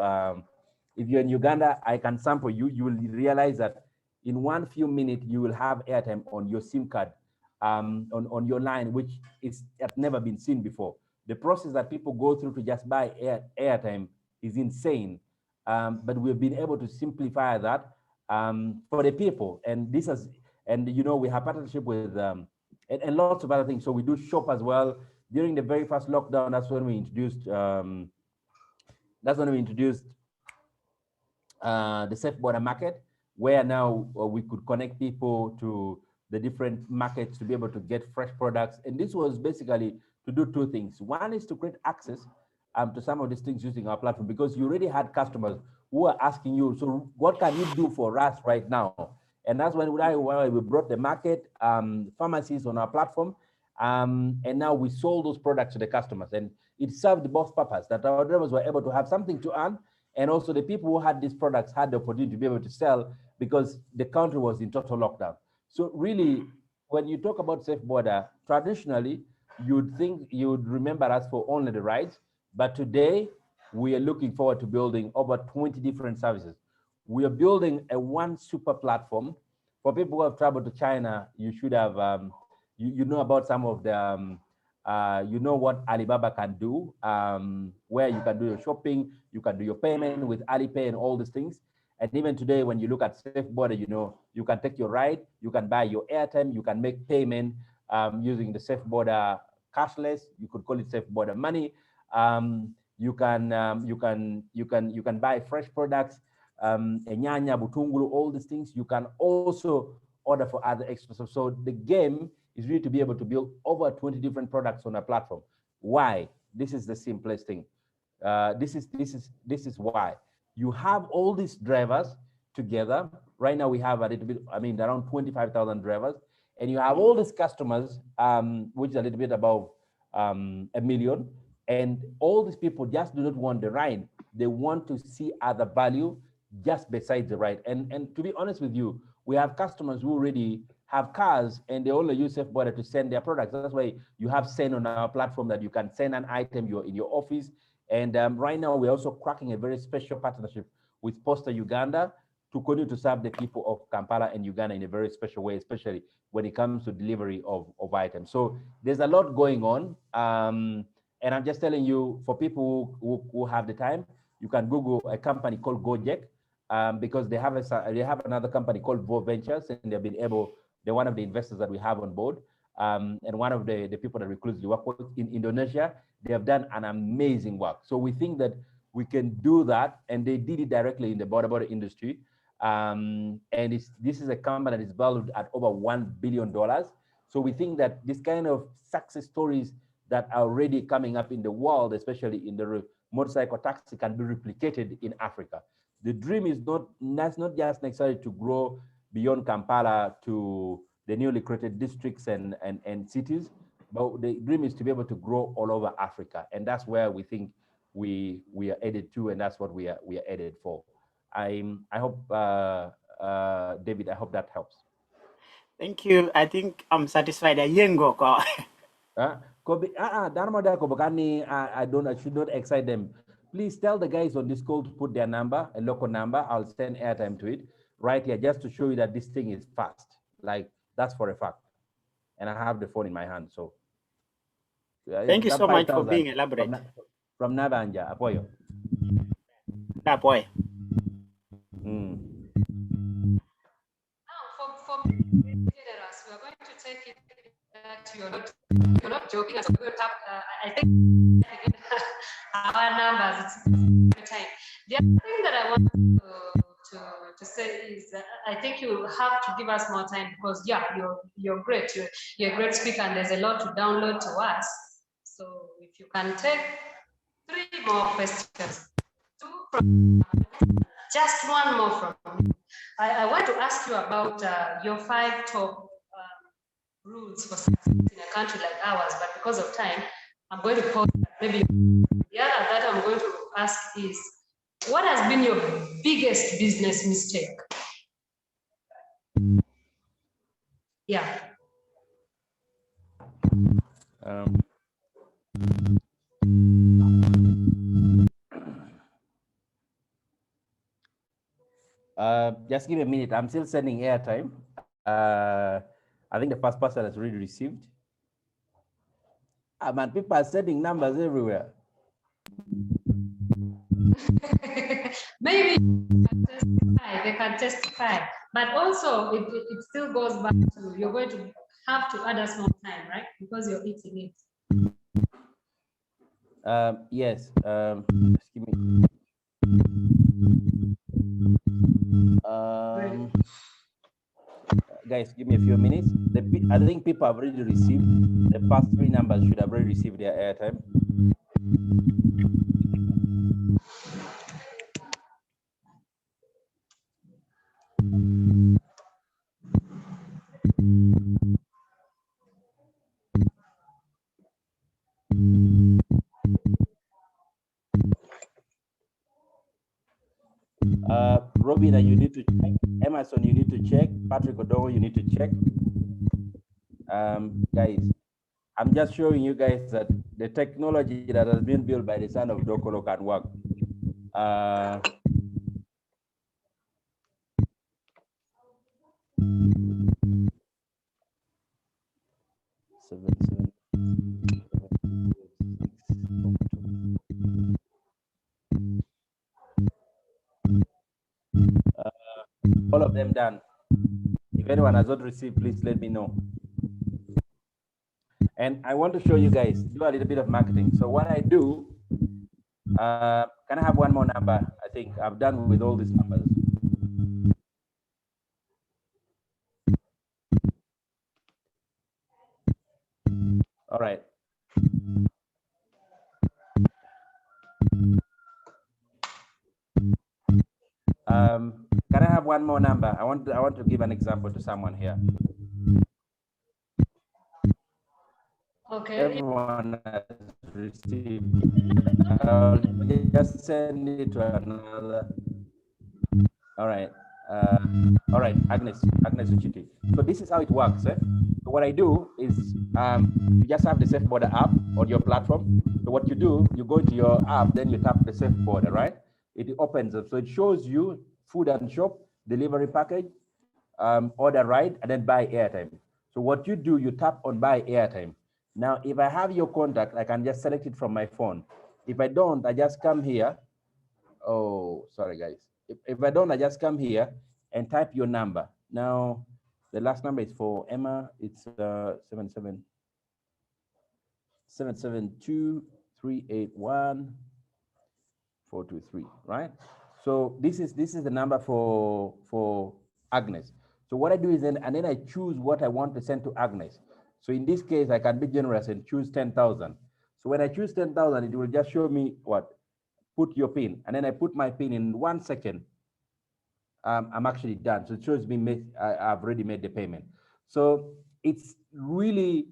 If you're in Uganda, I can sample you. You will realize that in one few minutes, you will have airtime on your SIM card, on your line, which is have never been seen before. The process that people go through to just buy airtime is insane. But we've been able to simplify that for the people. And this has, and you know, we have partnership with and lots of other things. So we do shop as well. During the very first lockdown, that's when we introduced the SafeBoda market, where now we could connect people to the different markets to be able to get fresh products. And this was basically to do two things. One is to create access to some of these things using our platform, because you already had customers who are asking you, so what can you do for us right now? And that's when we brought the market, pharmacies on our platform, and now we sold those products to the customers. And it served both purposes, that our drivers were able to have something to earn, and also the people who had these products had the opportunity to be able to sell because the country was in total lockdown. So really, when you talk about SafeBoda, traditionally, you'd remember us for only the rides, but today we are looking forward to building over 20 different services. We are building a one super platform. For people who have traveled to China, you should have, you know about some of the, you know what Alibaba can do, where you can do your shopping, you can do your payment with Alipay and all these things. And even today, when you look at SafeBoda, you know, you can take your ride, you can buy your airtime, you can make payment using the SafeBoda cashless. You could call it SafeBoda money. You can buy fresh products, enyanya, butungulu, all these things. You can also order for other extras. So the game is really to be able to build over 20 different products on a platform. Why? This is the simplest thing. This is why. You have all these drivers together. Right now we have a little bit, I mean, around 25,000 drivers, and you have all these customers, which is a little bit above 1 million. And all these people just do not want the ride. They want to see other value just besides the ride. And to be honest with you, we have customers who already have cars and they only use SafeBoda to send their products. That's why you have send on our platform that you can send an item, you're in your office. And right now we're also cracking a very special partnership with Posta Uganda to continue to serve the people of Kampala and Uganda in a very special way, especially when it comes to delivery of items. So there's a lot going on. And I'm just telling you, for people who have the time, you can Google a company called Gojek, because they have another company called Vo Ventures, and they're one of the investors that we have on board, and one of the people that we closely work with in Indonesia. They have done an amazing work. So we think that we can do that, and they did it directly in the boda industry. And this is a company that is valued at over $1 billion. So we think that this kind of success stories that are already coming up in the world, especially in the motorcycle taxi, can be replicated in Africa. The dream is that's not just necessary to grow beyond Kampala to the newly created districts and cities, but the dream is to be able to grow all over Africa. And that's where we think we are headed to, and that's what we are headed for. I hope, David, I hope that helps. Thank you. I think I'm satisfied. I should not excite them. Please tell the guys on this call to put their number, a local number. I'll send airtime to it right here just to show you that this thing is fast. Like, that's for a fact. And I have the phone in my hand. So thank you so much for being elaborate. From Nabanja, Apoyo. Apoyo. Now, for generous, we are going to take it that you're not joking. So we'll have, I think our numbers, it's time. The other thing that I want to say is that I think you have to give us more time because, yeah, you're great. You're a great speaker, and there's a lot to download to us. So if you can take 3 more questions, 2 from just 1 more from me. I want to ask you about your 5 top rules for success in a country like ours, but because of time, I'm going to pause. Maybe the other that I'm going to ask is, what has been your biggest business mistake? Yeah. Just give me a minute. I'm still sending airtime. I think the first person has already received. Man, people are sending numbers everywhere. Maybe they can testify, but also it still goes back to, you're going to have to add us more time, right? Because you're eating it. Yes. Just give me. Guys, give me a few minutes. I think people have already received the past 3 numbers. Should have already received their airtime. Robina, you need to check. Emerson, you need to check. Patrick Odogo, you need to check. Guys, I'm just showing you guys that the technology that has been built by the son of Dokolo can work. 7, 6, all of them done. If anyone has not received, please let me know. And I want to show you guys, do a little bit of marketing. So what I do, can I have 1 more number? I think I'm done with all these numbers. All right. Can I have 1 more number? I want to give an example to someone here. Okay. Everyone has received. I'll just send it to another. All right. All right, Agnes Uchiti. So this is how it works. So what I do is you just have the SafeBoda app on your platform. So what you do, you go into your app, then you tap the SafeBoda, right? It opens up. So it shows you food and shop, delivery package, order ride, and then buy airtime. So what you do, you tap on buy airtime. Now, if I have your contact, I can just select it from my phone. If I don't, I just come here. Oh, sorry, guys. If I don't, I just come here and type your number. Now, the last number is for Emma. It's 772-381-423, right? So this is the number for Agnes. So what I do is then I choose what I want to send to Agnes. So in this case, I can be generous and choose 10,000. So when I choose 10,000, it will just show me what? Put your PIN, and then I put my PIN in 1 second. I'm actually done. So it shows me I've already made the payment. So it's really,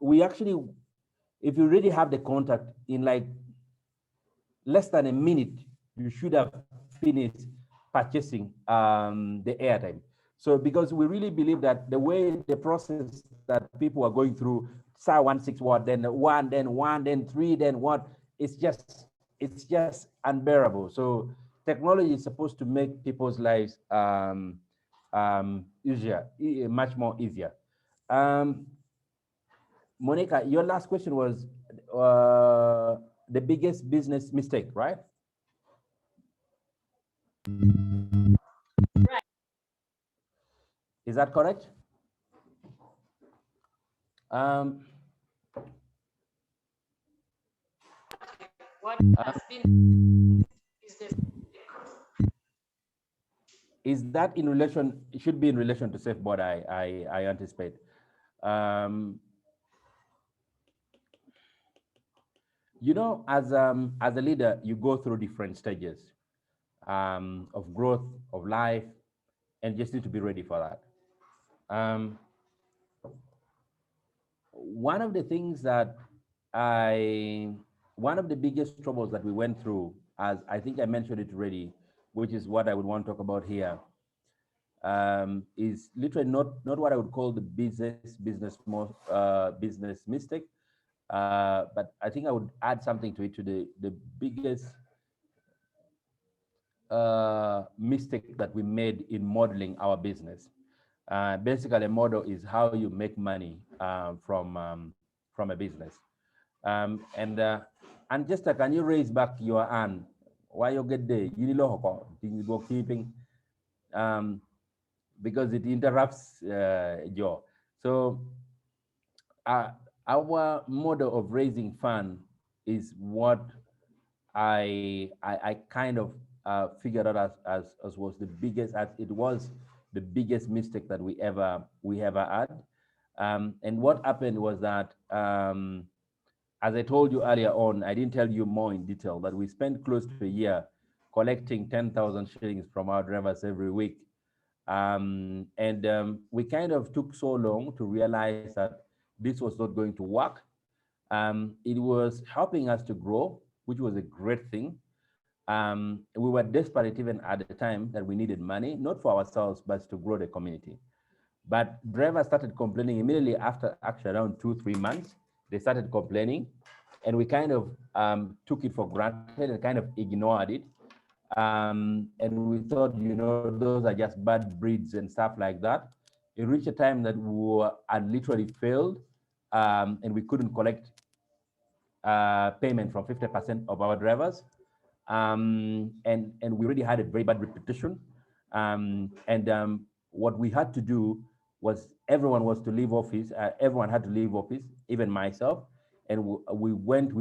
we actually, if you already have the contact in like less than a minute, you should have finished purchasing the airtime. So because we really believe that the way the process that people are going through, star 16 what, then one, then three, then what, it's just unbearable. So technology is supposed to make people's lives easier, much more easier. Monica, your last question was the biggest business mistake, right? Right. Is that correct? What has been business? Is that in relation? It should be in relation to SafeBoda, I anticipate. You know, as a leader, you go through different stages of growth, of life, and just need to be ready for that. One of the things that one of the biggest troubles that we went through, as I think I mentioned it already, which is what I would want to talk about here, is literally not what I would call the business mistake, but I think I would add something to it, to the biggest mistake that we made in modeling our business. Basically, a model is how you make money from a business. And just can you raise back your hand? Why you get there? You need bookkeeping, because it interrupts your. So our model of raising fund is what I kind of figured out as was the biggest, as it was the biggest mistake that we ever had. And what happened was that, as I told you earlier on, I didn't tell you more in detail, but we spent close to a year collecting 10,000 shillings from our drivers every week. We kind of took so long to realize that this was not going to work. It was helping us to grow, which was a great thing. We were desperate even at the time that we needed money, not for ourselves, but to grow the community. But drivers started complaining immediately after, actually around 2-3 months, they started complaining, and we kind of took it for granted and kind of ignored it. And we thought, those are just bad breeds and stuff like that. It reached a time that we had literally failed, and we couldn't collect payment from 50% of our drivers. And we already had a very bad reputation. What we had to do was everyone was to leave office. Everyone had to leave office, even myself. And we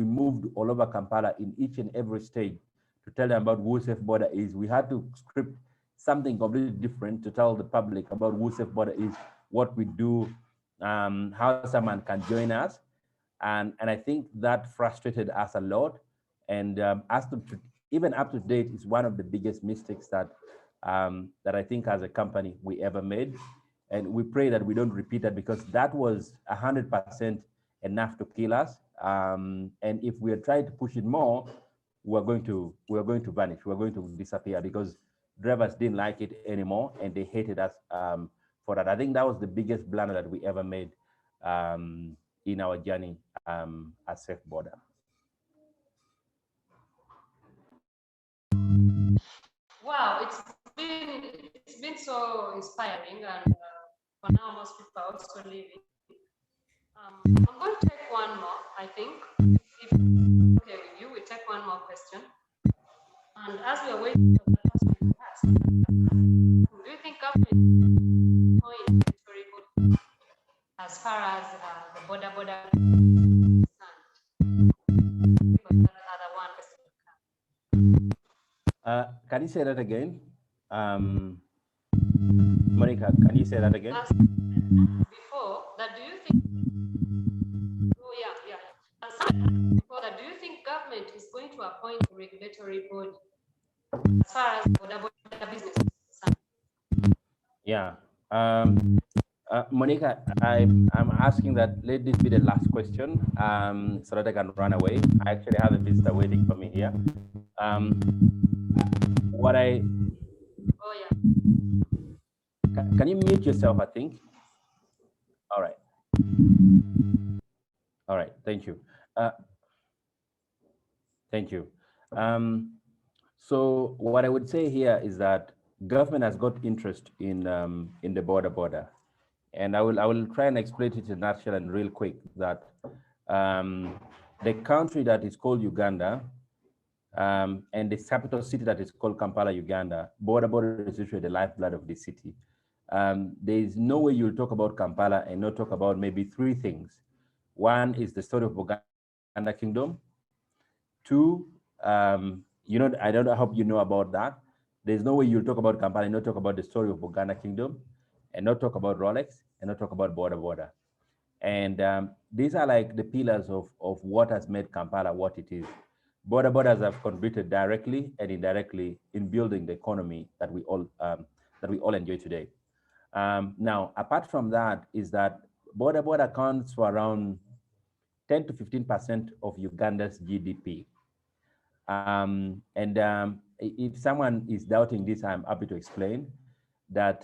moved all over Kampala in each and every state to tell them about who SafeBoda is. We had to script something completely different to tell the public about who SafeBoda is, what we do, how someone can join us. And I think that frustrated us a lot. And even up to date, is one of the biggest mistakes that I think as a company we ever made. And we pray that we don't repeat that, because that was 100% enough to kill us. And if we are trying to push it more, we're going to vanish. We're going to disappear, because drivers didn't like it anymore and they hated us for that. I think that was the biggest blunder that we ever made in our journey at SafeBoda. Wow, it's been so inspiring, and for now most people are also leaving. I'm going to take one more, I think. If okay with you, we take one more question. And as we are waiting for that person to ask, do you think government point as far as the boda is concerned? Because that other one question. Can you say that again? Monica, can you say that again? Before that, do you think? Oh yeah. Before that, do you think government is going to appoint a regulatory body as far as boda business. Yeah. Monica, I'm asking that let this be the last question so that I can run away. I actually have a visitor waiting for me here. What I Oh yeah. can you mute yourself? I think. All right. All right. Thank you. Thank you. So what I would say here is that government has got interest in the border, and I will try and explain it in a nutshell and real quick that the country that is called Uganda and the capital city that is called Kampala, Uganda, border is usually the lifeblood of the city. There is no way you'll talk about Kampala and not talk about maybe three things. One is the story of Uganda Kingdom. Two, I don't know, I hope you know about that. There's no way you'll talk about Kampala and not talk about the story of Uganda Kingdom, and not talk about Rolex, and not talk about border. And these are like the pillars of what has made Kampala what it is. Borders have contributed directly and indirectly in building the economy that we all enjoy today. Now, apart from that, is that border accounts for around 10 to 15% of Uganda's GDP. If someone is doubting this, I'm happy to explain that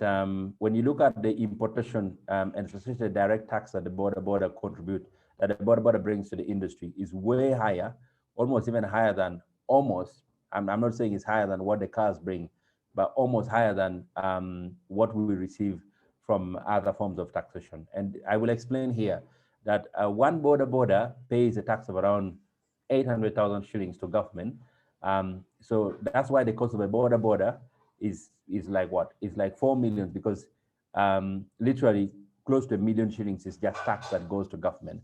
when you look at the importation and especially the direct tax that the border contribute, that the border brings to the industry is way higher, almost even higher than I'm not saying it's higher than what the cars bring, but almost higher than what we receive from other forms of taxation. And I will explain here that one border pays a tax of around 800,000 shillings to government. So that's why the cost of a border is like what? It's like 4 million, because literally close to 1 million shillings is just tax that goes to government.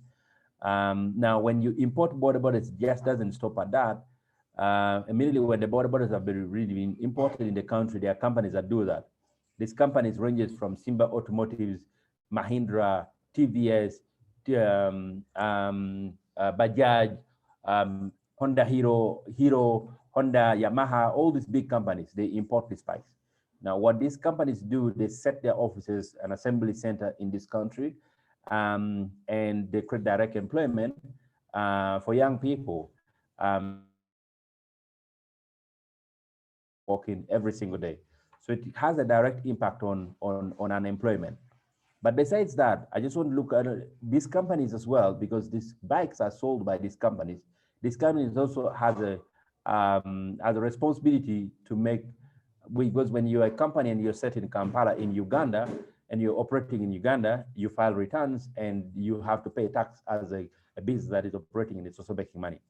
Now, when you import border, it just doesn't stop at that. Immediately when the borders have been imported in the country, there are companies that do that. These companies ranges from Simba Automotives, Mahindra, TVS, Bajaj, Honda Hero, Honda, Yamaha, all these big companies, they import these bikes. Now, what these companies do, they set their offices and assembly center in this country, and they create direct employment for young people working every single day. So it has a direct impact on unemployment. But besides that, I just want to look at these companies as well, because these bikes are sold by these companies. These companies also has a responsibility to make, because when you're a company and you're set in Kampala in Uganda and you're operating in Uganda, you file returns and you have to pay tax as a business that is operating and it's also making money.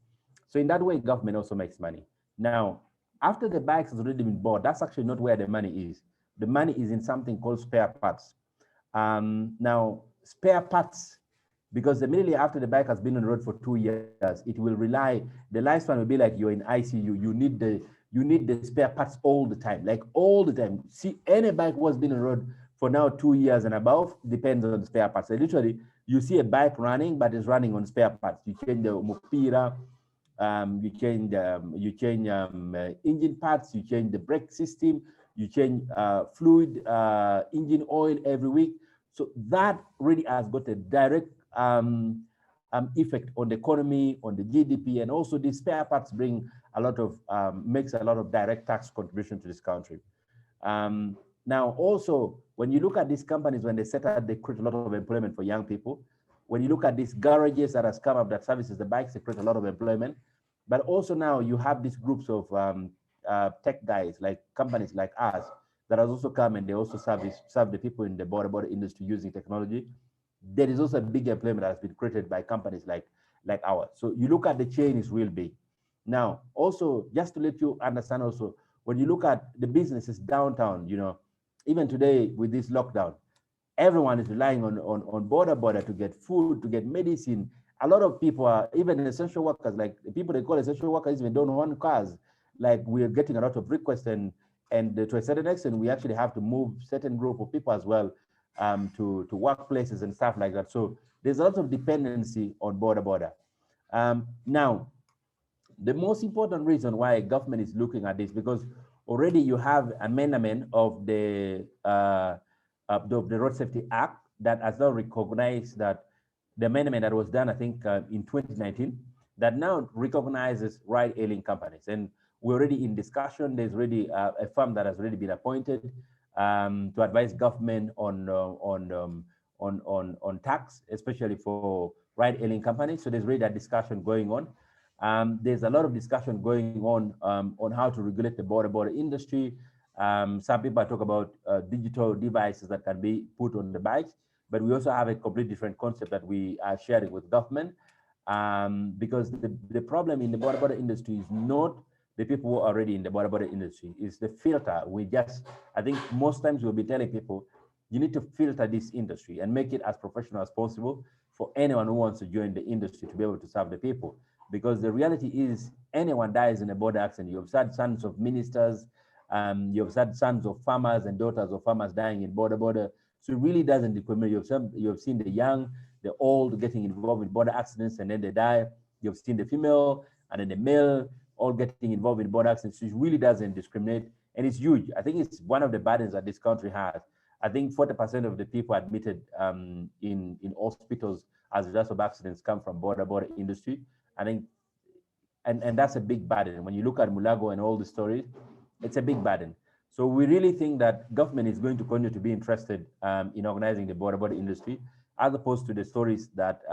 So in that way, government also makes money. Now, after the bikes has already been bought, that's actually not where the money is. The money is in something called spare parts. Now, spare parts, because immediately after the bike has been on the road for 2 years, it will rely, the lifespan will be like you're in ICU. You need the spare parts all the time, like all the time. See, any bike was been on the road for now 2 years and above, depends on the spare parts. So literally, you see a bike running, but it's running on spare parts. You change the mupira, you change engine parts, you change the brake system, you change fluid, engine oil every week. So that really has got a direct effect on the economy, on the GDP, and also the spare parts bring a lot of, makes a lot of direct tax contribution to this country. Now, also, when you look at these companies, when they set up, they create a lot of employment for young people. When you look at these garages that has come up that services the bikes, they create a lot of employment. But also now you have these groups of tech guys, like companies like us, that has also come and they also serve the people in the border industry using technology. There is also a big employment that has been created by companies like ours. So you look at the chain is real big. Now, also, just to let you understand also, when you look at the businesses downtown, even today with this lockdown, everyone is relying on border to get food, to get medicine. A lot of people are, even essential workers, like the people they call essential workers, even don't own cars. Like we're getting a lot of requests, and to a certain extent, we actually have to move certain group of people as well to workplaces and stuff like that. So there's a lot of dependency on border. Now, the most important reason why government is looking at this, because already you have amendment of the Road Safety Act that has now recognized that the amendment that was done, I think, in 2019, that now recognizes ride-hailing companies. And we're already in discussion. There's already a firm that has already been appointed to advise government on tax, especially for ride-hailing companies. So there's already that discussion going on. There's a lot of discussion going on how to regulate the border industry. Some people talk about digital devices that can be put on the bikes, but we also have a completely different concept that we are sharing with government, because the problem in the border industry is not the people who are already in the border industry, is the filter. I think most times we'll be telling people, you need to filter this industry and make it as professional as possible for anyone who wants to join the industry to be able to serve the people. Because the reality is, anyone dies in a border accident. You have had sons of ministers, you have had sons of farmers and daughters of farmers dying in border. So it really doesn't discriminate. You have seen the young, the old getting involved in border accidents and then they die. You have seen the female and then the male all getting involved in border accidents. So it really doesn't discriminate. And it's huge. I think it's one of the burdens that this country has. I think 40% of the people admitted in hospitals as a result of accidents come from border industry. I think, and that's a big burden. When you look at Mulago and all the stories, it's a big burden. So we really think that government is going to continue to be interested in organizing the border industry, as opposed to the stories that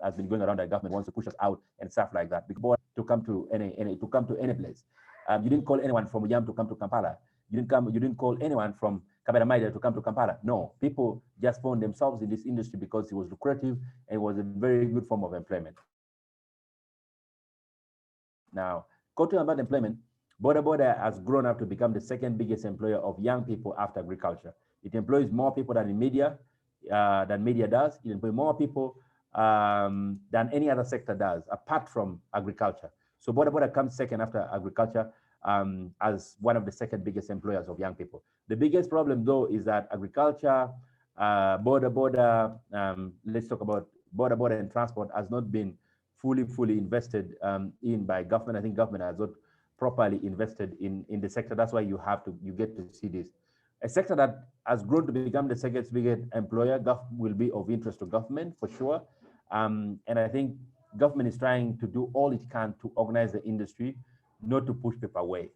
has been going around, that government wants to push us out and stuff like that. Because to come to any place, you didn't call anyone from Yam to come to Kampala. You didn't call anyone from Kabaramaida to come to Kampala. No, people just found themselves in this industry because it was lucrative and it was a very good form of employment. Now, talking about employment, Boda has grown up to become the second biggest employer of young people after agriculture. It employs more people than media does. It employs more people than any other sector does, apart from agriculture. So Boda comes second after agriculture as one of the second biggest employers of young people. The biggest problem, though, is that agriculture, let's talk about border and transport, has not been fully invested in by government. I think government has not properly invested in the sector. That's why you get to see this. A sector that has grown to become the second biggest employer will be of interest to government for sure. And I think government is trying to do all it can to organize the industry, not to push people away.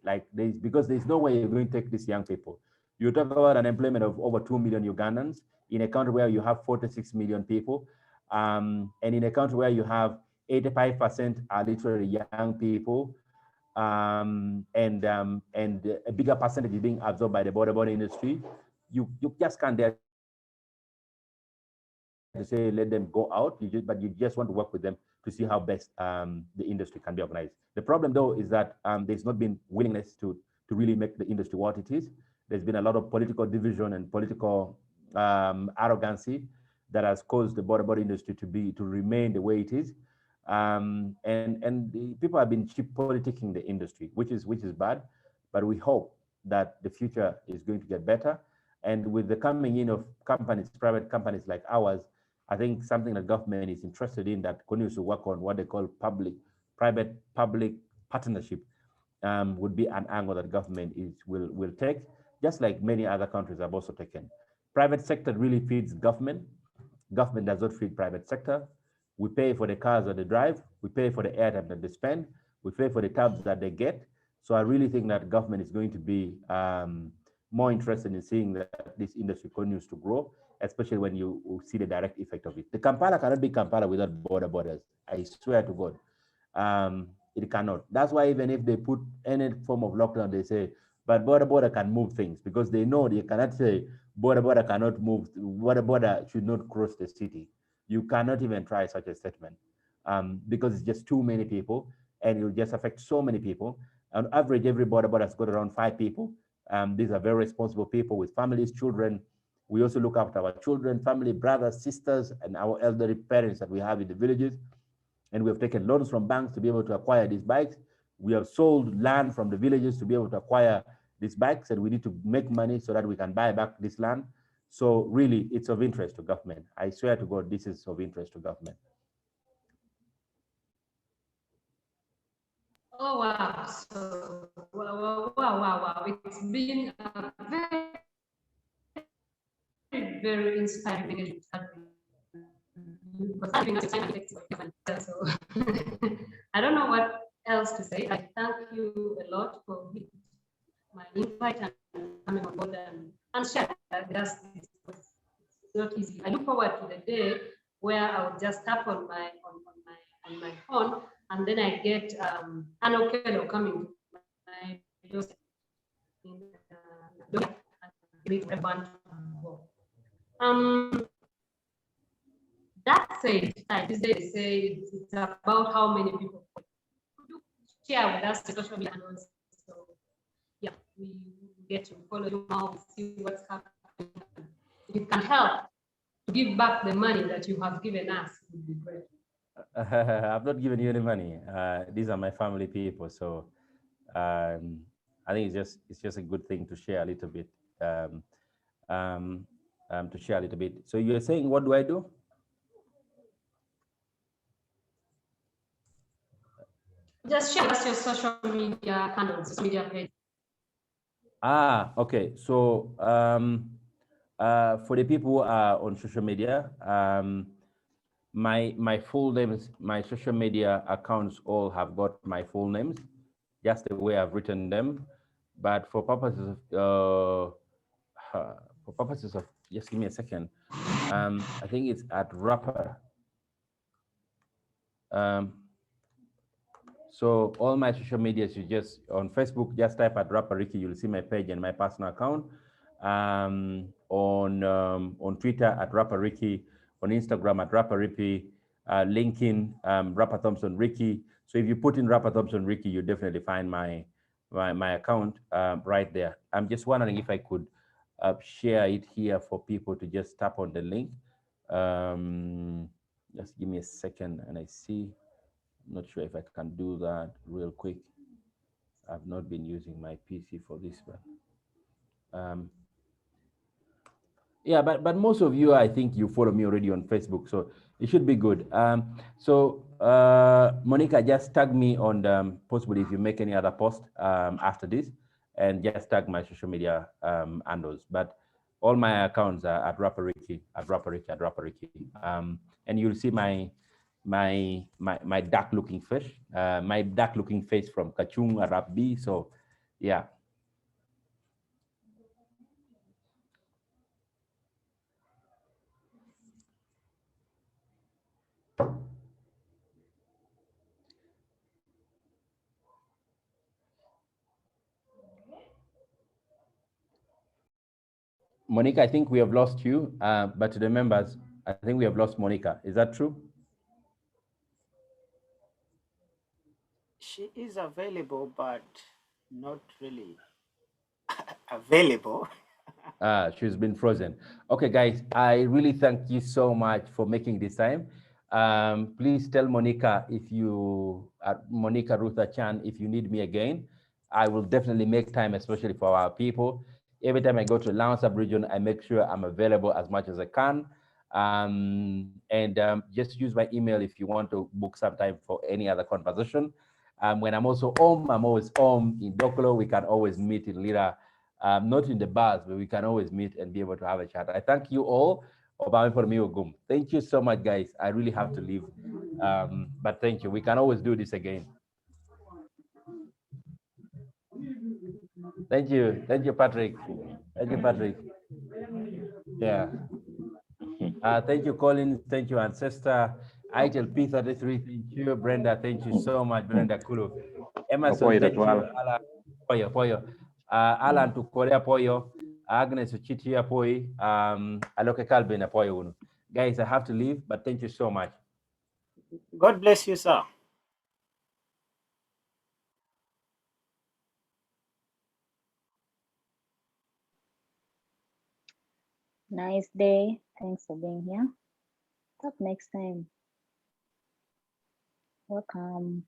Because there's no way you're going to take these young people. You talk about an employment of over 2 million Ugandans in a country where you have 46 million people, and in a country where you have 85% are literally young people, and a bigger percentage is being absorbed by the border industry. You just can't dare to say let them go out, but you just want to work with them to see how best the industry can be organized. The problem, though, is that there's not been willingness to really make the industry what it is. There's been a lot of political division and political arrogancy that has caused the border industry to remain the way it is. And the people have been cheap politicking the industry, which is bad. But we hope that the future is going to get better. And with the coming in of companies, private companies like ours, I think something that government is interested in, that continues to work on what they call private-public partnership, would be an angle that government will take, just like many other countries have also taken. Private sector really feeds government. Government does not feed private sector. We pay for the cars that they drive. We pay for the airtime that they spend. We pay for the tabs that they get. So I really think that government is going to be more interested in seeing that this industry continues to grow, especially when you see the direct effect of it. The Kampala cannot be Kampala without borders. I swear to God. It cannot. That's why even if they put any form of lockdown, they say, but border can move things, because they know they cannot say border cannot move, border should not cross the city. You cannot even try such a statement because it's just too many people and it will just affect so many people. On average, every border has got around 5 people. These are very responsible people with families, children. We also look after our children, family, brothers, sisters, and our elderly parents that we have in the villages. And we have taken loans from banks to be able to acquire these bikes. We have sold land from the villages to be able to acquire these bikes, and we need to make money so that we can buy back this land. So really, it's of interest to government. I swear to God, this is of interest to government. Oh wow! So wow! It's been a very inspiring. So I don't know what else to say. I thank you a lot for my invite and coming on board and share with us. It's not easy. I look forward to the day where I will just tap on my phone and then I get an Okello coming to my doorstep. That said, these days they say it's about how many people share with us the social media handles. So yeah, we get to follow you now, see what's happening. If it can help to give back the money that you have given us, it would be great. I've not given you any money. These are my family people, so I think it's just a good thing to share a little bit. To share a little bit. So you're saying, what do I do? Just share us your social media handles, social media page. Okay. So for the people who are on social media, my full names, my social media accounts all have got my full names, just the way I've written them. But for purposes of just give me a second. I think it's at Rapa. So all my social medias, you just on Facebook, just type at Rapa Ricky, you'll see my page and my personal account. On Twitter at Rapa Ricky, on Instagram at Rapa Ricky, LinkedIn, Rapa Thomson Ricky. So if you put in Rapa Thomson Ricky, you definitely find my account right there. I'm just wondering if I could share it here for people to just tap on the link. Just give me a second and I see. I'm not sure if I can do that real quick. I've not been using my PC for this one. Yeah, but most of you, I think you follow me already on Facebook, so it should be good. Monica, just tag me on the, possibly if you make any other post after this, and just tag my social media handles. But all my accounts are at Rapa Ricky, at Rapa Ricky, at Rapa Ricky. And you'll see my dark looking fish, my dark looking face from Kachung Arab B. So yeah. Monica, I think we have lost you, but to the members, I think we have lost Monica. Is that true? She is available, but not really available. She's been frozen. Okay, guys, I really thank you so much for making this time. Please tell Monica if you, Monica Rutha Chan, if you need me again, I will definitely make time, especially for our people. Every time I go to Lounge Sub-region, I make sure I'm available as much as I can. Just use my email if you want to book some time for any other conversation. When I'm also home, I'm always home in Dokolo. We can always meet in Lira. Not in the bars, but we can always meet and be able to have a chat. I thank you all. Thank you so much, guys. I really have to leave. But thank you. We can always do this again. Thank you. Thank you, Patrick. Thank you, Patrick. Yeah. Thank you, Colin. Thank you, Ancestor. ITL P33. Thank you, Brenda. Thank you so much, Brenda Kulu. Emerson, thank you. Alan, Poyo. Alan to Korea Poyo. Agnes Chitia Poi. Aloke Kalbin Poyo. Guys, I have to leave, but thank you so much. God bless you, sir. Nice day. Thanks for being here. Talk next time. Welcome.